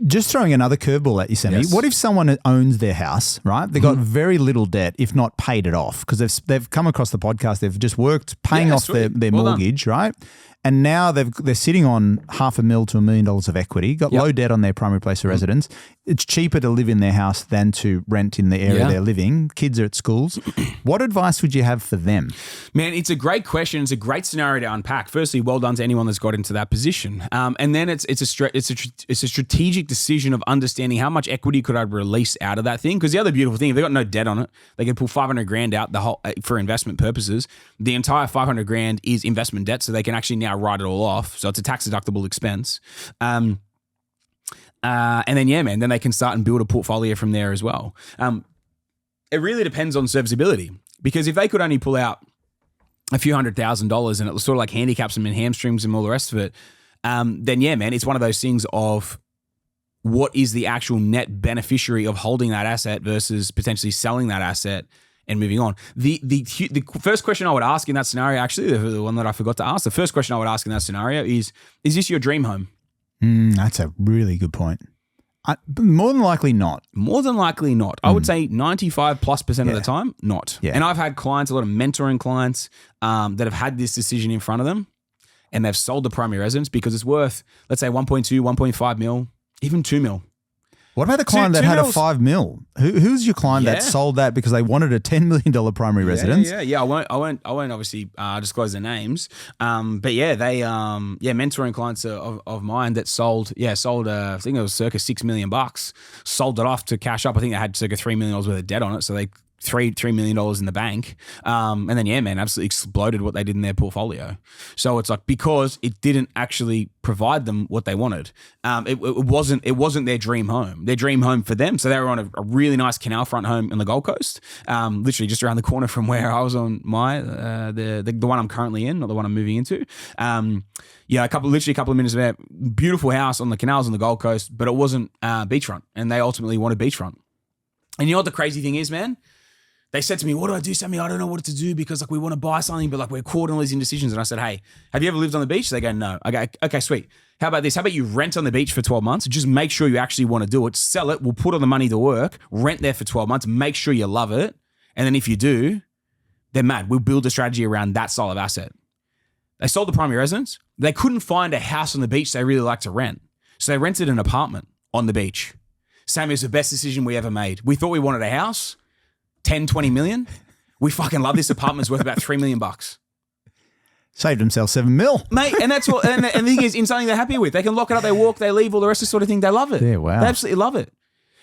Just throwing another curveball at you, Sammy. Yes. What if someone owns their house, right? They've got very little debt, if not paid it off, because they've come across the podcast. They've just worked paying off their mortgage, right? And now they're sitting on $500,000 to $1 million of equity, got low debt on their primary place of residence. It's cheaper to live in their house than to rent in the area they're living. Kids are at schools. What advice would you have for them? Man, it's a great question. It's a great scenario to unpack. Firstly, well done to anyone that's got into that position. And then it's a strategic decision of understanding how much equity could I release out of that thing. Because the other beautiful thing, if they've got no debt on it, they can pull $500,000 out the whole for investment purposes. The entire $500,000 is investment debt, so they can actually now write it all off. So it's a tax deductible expense. And then, man, then they can start and build a portfolio from there as well. It really depends on serviceability, because if they could only pull out a few $100,000 and it sort of like handicaps them and hamstrings and all the rest of it, then man, it's one of those things of what is the actual net beneficiary of holding that asset versus potentially selling that asset and moving on. The first question I would ask in that scenario, actually, the one that I forgot to ask, the first question I would ask in that scenario is this your dream home? That's a really good point. More than likely not. More than likely not. I would say 95+% of the time, not. Yeah. And I've had clients, a lot of mentoring clients that have had this decision in front of them and they've sold the primary residence because it's worth, let's say 1.2, 1.5 mil, even 2 mil. What about the client that had a $5 million? Who's your client that sold that because they wanted a $10 million primary residence? Yeah. I won't obviously disclose their names. But they mentoring clients of mine that sold. I think it was circa $6 million. Sold it off to cash up. I think they had circa $3 million worth of debt on it. So they $3 million in the bank. And then, man, absolutely exploded what they did in their portfolio. So it's like, because it didn't actually provide them what they wanted. It wasn't their dream home. Their dream home for them. So they were on a really nice canal front home in the Gold Coast, literally just around the corner from where I was on my, the one I'm currently in, not the one I'm moving into. A couple of minutes about beautiful house on the canals on the Gold Coast, but it wasn't beachfront, and they ultimately wanted beachfront. And you know what the crazy thing is, man? They said to me, "What do I do, Sammy? I don't know what to do because like we want to buy something, but like we're caught in all these indecisions." And I said, "Hey, have you ever lived on the beach?" They go, "No." I go, "Okay, sweet. How about this? How about you rent on the beach for 12 months? Just make sure you actually want to do it. Sell it. We'll put all the money to work. Rent there for 12 months. Make sure you love it. And then if you do, then mad. We'll build a strategy around that style of asset." They sold the primary residence. They couldn't find a house on the beach they really liked to rent. So they rented an apartment on the beach. Sammy, it was the best decision we ever made. We thought we wanted a house, 10, 20 million. We fucking love this apartment's worth about $3 million. Saved themselves $7 million. Mate, and that's what, and the thing is, in something they're happy with. They can lock it up, they walk, they leave, all the rest of the sort of thing. They love it. Yeah, wow. They absolutely love it.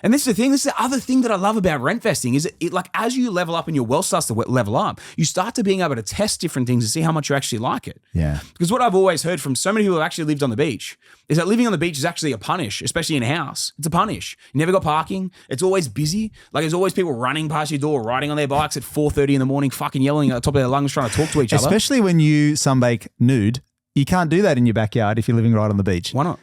And this is the thing, this is the other thing that I love about rentvesting is it like as you level up and your wealth starts to level up, you start to being able to test different things and see how much you actually like it. Yeah. Because what I've always heard from so many people who have actually lived on the beach is that living on the beach is actually a punish, especially in a house. It's a punish. You never got parking. It's always busy. Like there's always people running past your door, riding on their bikes at 4:30 in the morning, fucking yelling at the top of their lungs, trying to talk to each other. Especially when you sunbake nude. You can't do that in your backyard if you're living right on the beach. Why not?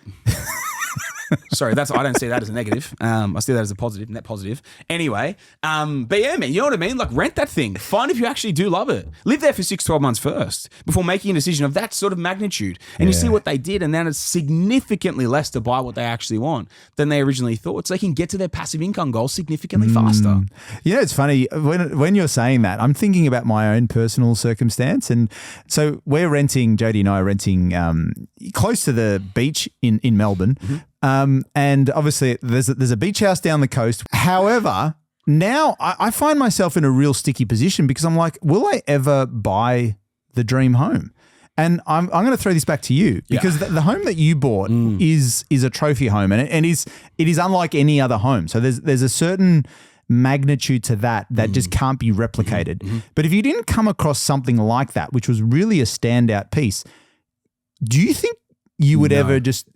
Sorry, I don't see that as a negative. I see that as a positive, net positive. Anyway, but yeah, man, you know what I mean? Like rent that thing. Find if you actually do love it. Live there for 6-12 months first before making a decision of that sort of magnitude. And you see what they did, and then it's significantly less to buy what they actually want than they originally thought. So they can get to their passive income goals significantly faster. You know, it's funny, when you're saying that, I'm thinking about my own personal circumstance. And so we're renting, Jody and I are renting close to the beach in Melbourne. Mm-hmm. And obviously there's a beach house down the coast. However, now I find myself in a real sticky position because I'm like, will I ever buy the dream home? And I'm going to throw this back to you because the home that you bought is a trophy home, and it is unlike any other home. So there's a certain magnitude to that just can't be replicated. Mm-hmm. But if you didn't come across something like that, which was really a standout piece, do you think you would ever just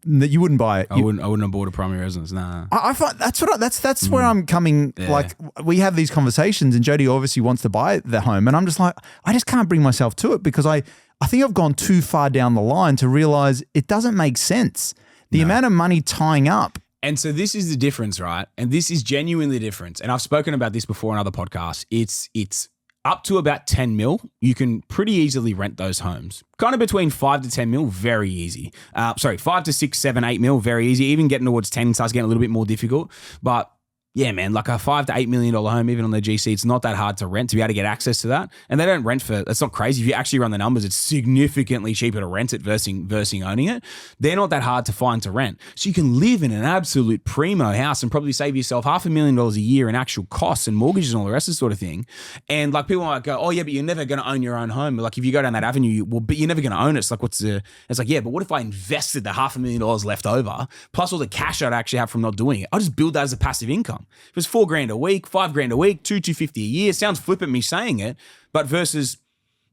that you wouldn't buy it? I wouldn't have bought a primary residence. Nah. I find that's where I'm coming. Yeah. Like we have these conversations, and Jody obviously wants to buy the home, and I'm just like, I just can't bring myself to it because I I think I've gone too far down the line to realize it doesn't make sense. The amount of money tying up. And so this is the difference, right? And this is genuinely the difference. And I've spoken about this before in other podcasts. It's up to about 10 mil. You can pretty easily rent those homes. Kind of between 5 to 10 mil, very easy. 5 to 6, 7, 8 mil, very easy. Even getting towards 10 starts getting a little bit more difficult. But yeah, man, like a $5 to $8 million home, even on the GC, it's not that hard to rent to be able to get access to that. And they don't rent for, that's not crazy. If you actually run the numbers, it's significantly cheaper to rent it versus owning it. They're not that hard to find to rent. So you can live in an absolute primo house and probably save yourself $500,000 a year in actual costs and mortgages and all the rest of the sort of thing. And like people might go, oh yeah, but you're never going to own your own home. Like if you go down that avenue, but you're never going to own it. It's like, it's like, yeah, but what if I invested the $500,000 left over, plus all the cash I'd actually have from not doing it? I'll just build that as a passive income. If it's $4,000 a week, $5,000 a week, $250 a year. Sounds flippant me saying it, but versus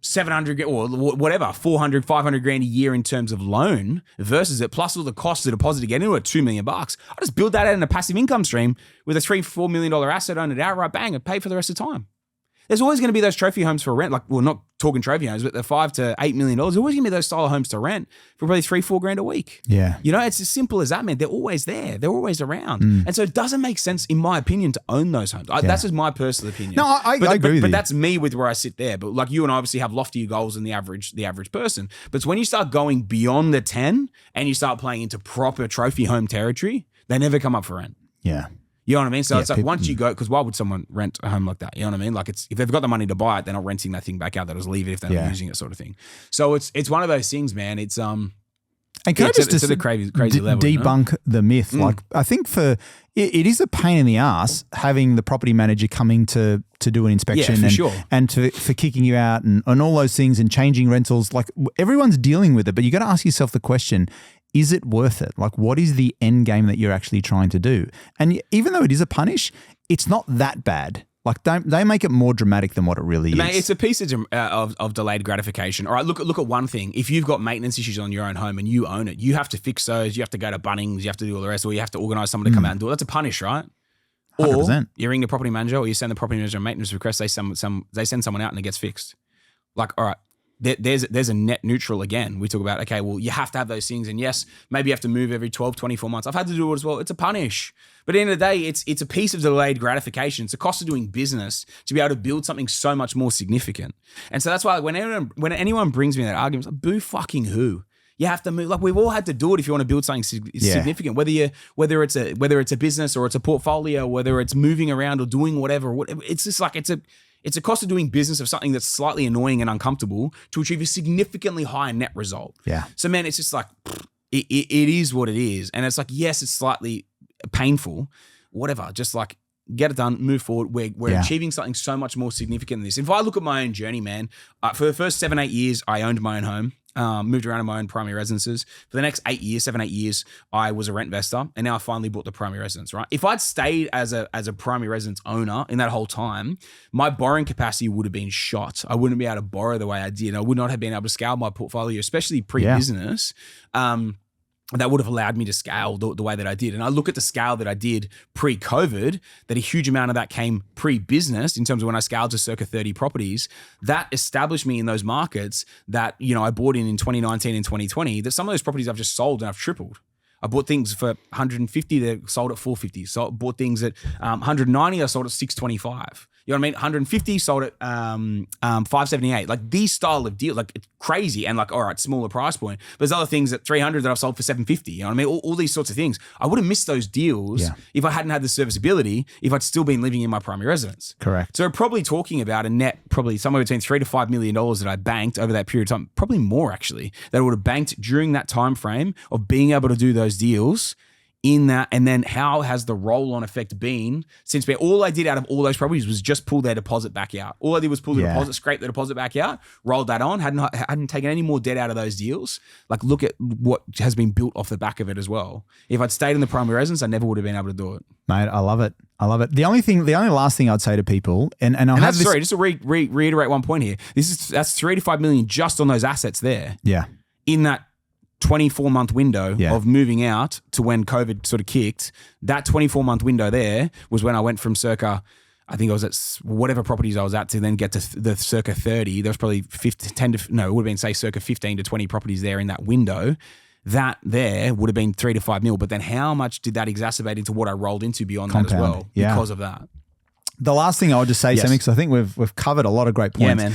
700 or whatever, 400, 500 grand a year in terms of loan versus it, plus all the costs of deposit to get into it, $2 million. I'll just build that out in a passive income stream with a $3-4 million asset, own it outright, bang, and pay for the rest of the time. There's always going to be those trophy homes for rent, like, well, not talking trophy homes, but the $5 to $8 million. There's always going to be those style of homes to rent for probably $3-4 grand a week. Yeah. You know, it's as simple as that, man. They're always there. They're always around. And so it doesn't make sense, in my opinion, to own those homes. That's just my personal opinion. No, I agree with you. But that's me with where I sit there. But like you and I obviously have loftier goals than the average person. But it's when you start going beyond the 10 and you start playing into proper trophy home territory, they never come up for rent. Yeah. You know what I mean? So it's like once you go, because why would someone rent a home like that? You know what I mean? Like if they've got the money to buy it, they're not renting that thing back out. They'll just leave it if they're not using it, sort of thing. So it's one of those things, man. It's and can I just at a crazy level, debunk the myth? Like I think it is a pain in the ass having the property manager coming to do an inspection and for kicking you out and all those things and changing rentals. Like everyone's dealing with it, but you got to ask yourself the question: is it worth it? Like, what is the end game that you're actually trying to do? And even though it is a punish, it's not that bad. Like, they make it more dramatic than what it really is. Mate, it's a piece of delayed gratification. All right, look at one thing. If you've got maintenance issues on your own home and you own it, you have to fix those. You have to go to Bunnings. You have to do all the rest, or you have to organise someone to come out and do it. That's a punish, right? 100%. Or you ring the property manager, or you send the property manager a maintenance request. They send someone out and it gets fixed. Like, all right. There's a net neutral again. We talk about, okay, well, you have to have those things. And yes, maybe you have to move every 12, 24 months. I've had to do it as well. It's a punish. But at the end of the day, it's a piece of delayed gratification. It's a cost of doing business to be able to build something so much more significant. And so that's why when anyone brings me that argument, it's like, boo fucking who? You have to move. Like we've all had to do it if you want to build something significant. Whether it's a business or it's a portfolio, whether it's moving around or doing whatever. It's just like it's a cost of doing business of something that's slightly annoying and uncomfortable to achieve a significantly higher net result. Yeah. So man, it's just like it is what it is, and it's like yes, it's slightly painful, whatever. Just like get it done, move forward. We're achieving something so much more significant than this. If I look at my own journey, man, for the first 7-8 years, I owned my own home. Moved around in my own primary residences. For the next 7-8 years, I was a rentvestor, and now I finally bought the primary residence, right? If I'd stayed as a primary residence owner in that whole time, my borrowing capacity would have been shot. I wouldn't be able to borrow the way I did. I would not have been able to scale my portfolio, especially pre-business. That would have allowed me to scale the way that I did. And I look at the scale that I did pre-COVID, that a huge amount of that came pre-business in terms of when I scaled to circa 30 properties. That established me in those markets that, you know, I bought in 2019 and 2020, that some of those properties I've just sold and I've tripled. I bought things for 150, they sold at 450. So I bought things at 190, I sold at 625. You know what I mean? 150 sold at 578. Like these style of deals, like it's crazy and like, all right, smaller price point. But there's other things at 300 that I've sold for 750. You know what I mean? All these sorts of things. I would have missed those deals if I hadn't had the serviceability, if I'd still been living in my primary residence. Correct. So we're probably talking about a net, probably somewhere between $3 to $5 million that I banked over that period of time, probably more actually, that I would have banked during that time frame of being able to do those deals in that. And then how has the roll-on effect been since all I did out of all those properties was just pull their deposit back out. All I did was pull the deposit, scrape the deposit back out, rolled that on, hadn't taken any more debt out of those deals. Like look at what has been built off the back of it as well. If I'd stayed in the primary residence, I never would have been able to do it. Mate, I love it. I love it. The only last thing I'd say to people, and sorry, just to reiterate one point here. That's $3 to $5 million just on those assets there. Yeah. In that 24-month window of moving out to when COVID sort of kicked, that 24-month window there was when I went from circa I think I was at whatever properties I was at to then get to the circa 30. There was probably it would have been say circa 15 to 20 properties there in that window. That there would have been 3 to 5 mil. But then how much did that exacerbate into what I rolled into beyond that as well because of that? The last thing I would just say, Sammy, because I think we've covered a lot of great points. Yeah,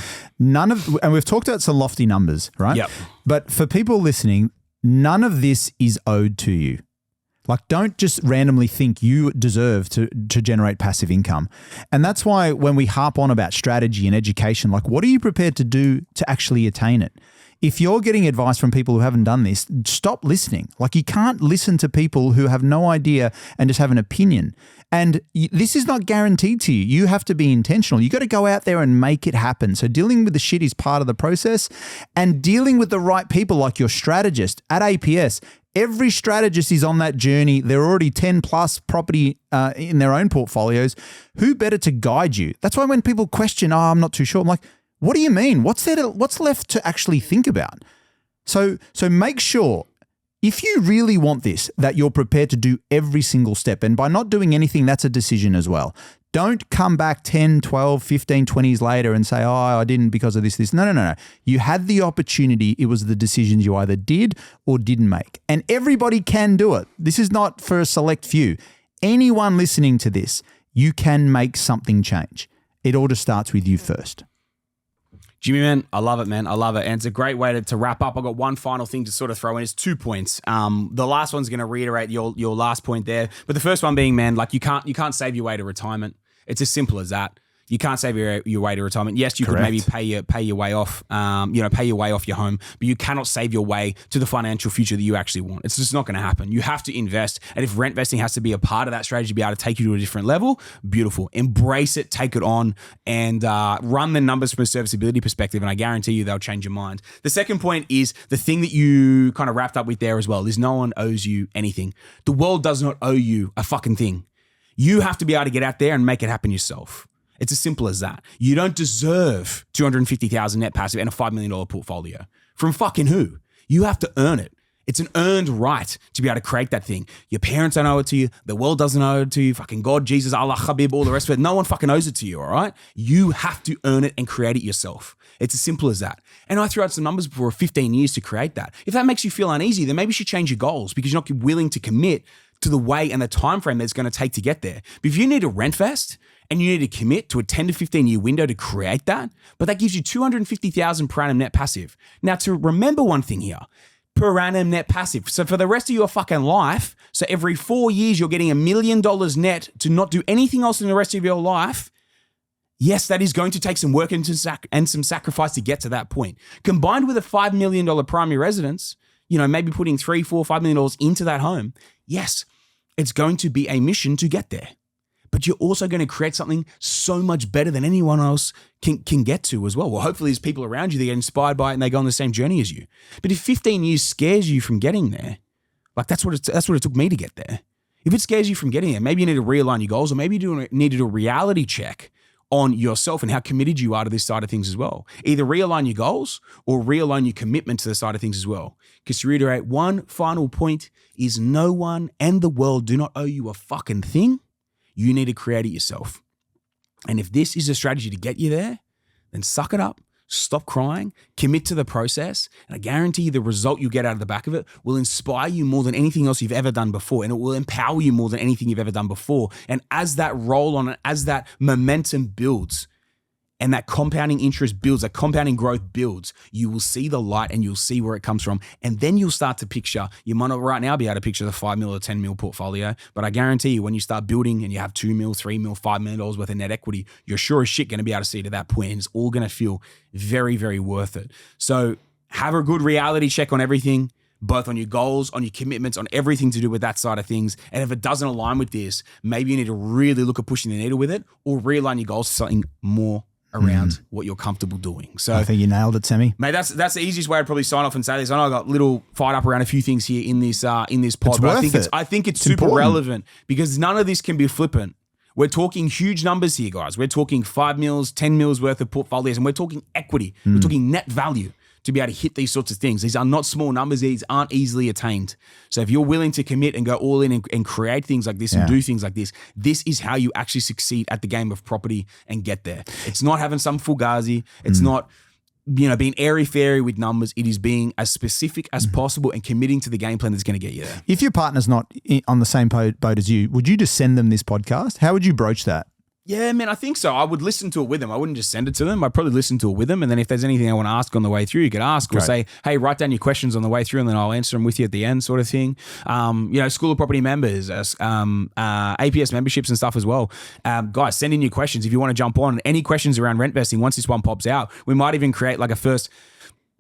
man. And we've talked about some lofty numbers, right? Yep. But for people listening, none of this is owed to you. Like, don't just randomly think you deserve to generate passive income. And that's why when we harp on about strategy and education, like, what are you prepared to do to actually attain it? If you're getting advice from people who haven't done this, stop listening. Like, you can't listen to people who have no idea and just have an opinion. And this is not guaranteed to you. You have to be intentional. You got to go out there and make it happen. So dealing with the shit is part of the process, and dealing with the right people like your strategist at APS. Every strategist is on that journey. They're already 10 plus property in their own portfolios. Who better to guide you? That's why when people question, I'm not too sure, I'm like, what do you mean? What's left to actually think about? So make sure, if you really want this, that you're prepared to do every single step. And by not doing anything, that's a decision as well. Don't come back 10, 12, 15, 20 years later and say, I didn't because of this. No. You had the opportunity. It was the decisions you either did or didn't make. And everybody can do it. This is not for a select few. Anyone listening to this, you can make something change. It all just starts with you first. Jimmy, man, I love it, man. I love it. And it's a great way to wrap up. I've got one final thing to sort of throw in. It's 2 points. The last one's going to reiterate your last point there. But the first one being, man, like you can't save your way to retirement. It's as simple as that. You can't save your way to retirement. Yes, you Correct. could maybe pay your way off, pay your way off your home, but you cannot save your way to the financial future that you actually want. It's just not going to happen. You have to invest. And if rentvesting has to be a part of that strategy to be able to take you to a different level, beautiful. Embrace it, take it on, and run the numbers from a serviceability perspective. And I guarantee you they'll change your mind. The second point is the thing that you kind of wrapped up with there as well is no one owes you anything. The world does not owe you a fucking thing. You have to be able to get out there and make it happen yourself. It's as simple as that. You don't deserve $250,000 net passive and a $5 million portfolio. From fucking who? You have to earn it. It's an earned right to be able to create that thing. Your parents don't owe it to you. The world doesn't owe it to you. Fucking God, Jesus, Allah, Habib, all the rest of it. No one fucking owes it to you, all right? You have to earn it and create it yourself. It's as simple as that. And I threw out some numbers before 15 years to create that. If that makes you feel uneasy, then maybe you should change your goals because you're not willing to commit to the way and the time frame that it's going to take to get there. But if you need to rentvest and you need to commit to a 10 to 15 year window to create that, but that gives you $250,000 per annum net passive. Now, to remember one thing here, per annum net passive. So for the rest of your fucking life, so every 4 years, you're getting $1 million net to not do anything else in the rest of your life. Yes, that is going to take some work and some sacrifice to get to that point. Combined with a $5 million primary residence, maybe putting $3, $4, $5 million into that home. Yes, it's going to be a mission to get there. But you're also going to create something so much better than anyone else can get to as well. Well, hopefully there's people around you that get inspired by it and they go on the same journey as you. But if 15 years scares you from getting there, like that's what it took me to get there. If it scares you from getting there, maybe you need to realign your goals, or maybe you need to do a reality check on yourself and how committed you are to this side of things as well. Either realign your goals or realign your commitment to the side of things as well. Because to reiterate, one final point is no one and the world do not owe you a fucking thing. You need to create it yourself. And if this is a strategy to get you there, then suck it up, stop crying, commit to the process, and I guarantee you the result you get out of the back of it will inspire you more than anything else you've ever done before, and it will empower you more than anything you've ever done before. And as that roll on, as that momentum builds, and that compounding interest builds, that compounding growth builds, you will see the light and you'll see where it comes from. And then you'll start to picture, you might not right now be able to picture the 5 mil or 10 mil portfolio, but I guarantee you when you start building and you have 2 mil, 3 mil, $5 million worth of net equity, you're sure as shit going to be able to see to that point. And it's all going to feel very, very worth it. So have a good reality check on everything, both on your goals, on your commitments, on everything to do with that side of things. And if it doesn't align with this, maybe you need to really look at pushing the needle with it or realign your goals to something more around what you're comfortable doing. So I think you nailed it, Sammy. Mate, that's the easiest way I'd probably sign off and say this. I know I got a little fired up around a few things here in this pod, but I think it's super important. Relevant because none of this can be flippant. We're talking huge numbers here, guys. We're talking 5 mils, 10 mils worth of portfolios, and we're talking equity. We're talking net value. to be able to hit these sorts of things. These are not small numbers. These aren't easily attained. So if you're willing to commit and go all in and create things like this and do things like this is how you actually succeed at the game of property and get there. It's not having some fugazi. It's not, being airy-fairy with numbers. It is being as specific as possible and committing to the game plan that's going to get you there. If your partner's not on the same boat as you, would you just send them this podcast? How would you broach that? Yeah, man, I think so. I would listen to it with them. I wouldn't just send it to them. I'd probably listen to it with them. And then if there's anything I want to ask on the way through, you could ask or say, hey, write down your questions on the way through and then I'll answer them with you at the end sort of thing. School of Property members, APS memberships and stuff as well. Guys, send in your questions if you want to jump on. Any questions around rent vesting, once this one pops out, we might even create like a first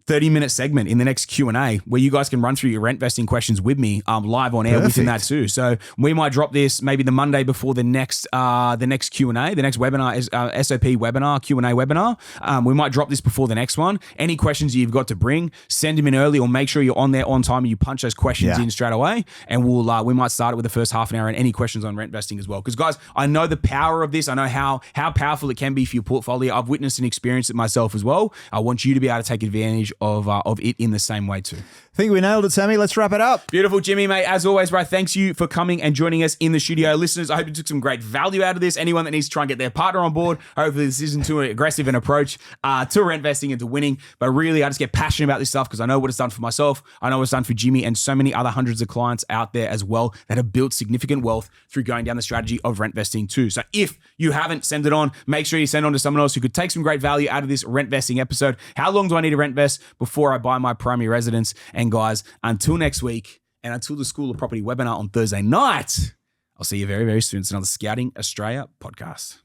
30-minute segment in the next Q&A where you guys can run through your rent vesting questions with me live on air within that too. So we might drop this maybe the Monday before the next Q&A, the next webinar is SOP webinar, Q&A webinar. We might drop this before the next one. Any questions you've got to bring, send them in early or make sure you're on there on time and you punch those questions in straight away. And we might start it with the first half an hour and any questions on rent vesting as well. Because guys, I know the power of this. I know how powerful it can be for your portfolio. I've witnessed and experienced it myself as well. I want you to be able to take advantage of it in the same way too. I think we nailed it, Sammy. Let's wrap it up. Beautiful, Jimmy, mate. As always, bro, thanks you for coming and joining us in the studio. Listeners, I hope you took some great value out of this. Anyone that needs to try and get their partner on board, hopefully this isn't too aggressive an approach to rent vesting and to winning. But really, I just get passionate about this stuff because I know what it's done for myself. I know what it's done for Jimmy and so many other hundreds of clients out there as well that have built significant wealth through going down the strategy of rent vesting too. So if you haven't sent it on, make sure you send on to someone else who could take some great value out of this rent vesting episode. How long do I need to rent vest before I buy my primary residence? And guys, until next week and until the School of Property webinar on Thursday night, I'll see you very, very soon. It's another Scouting Australia podcast.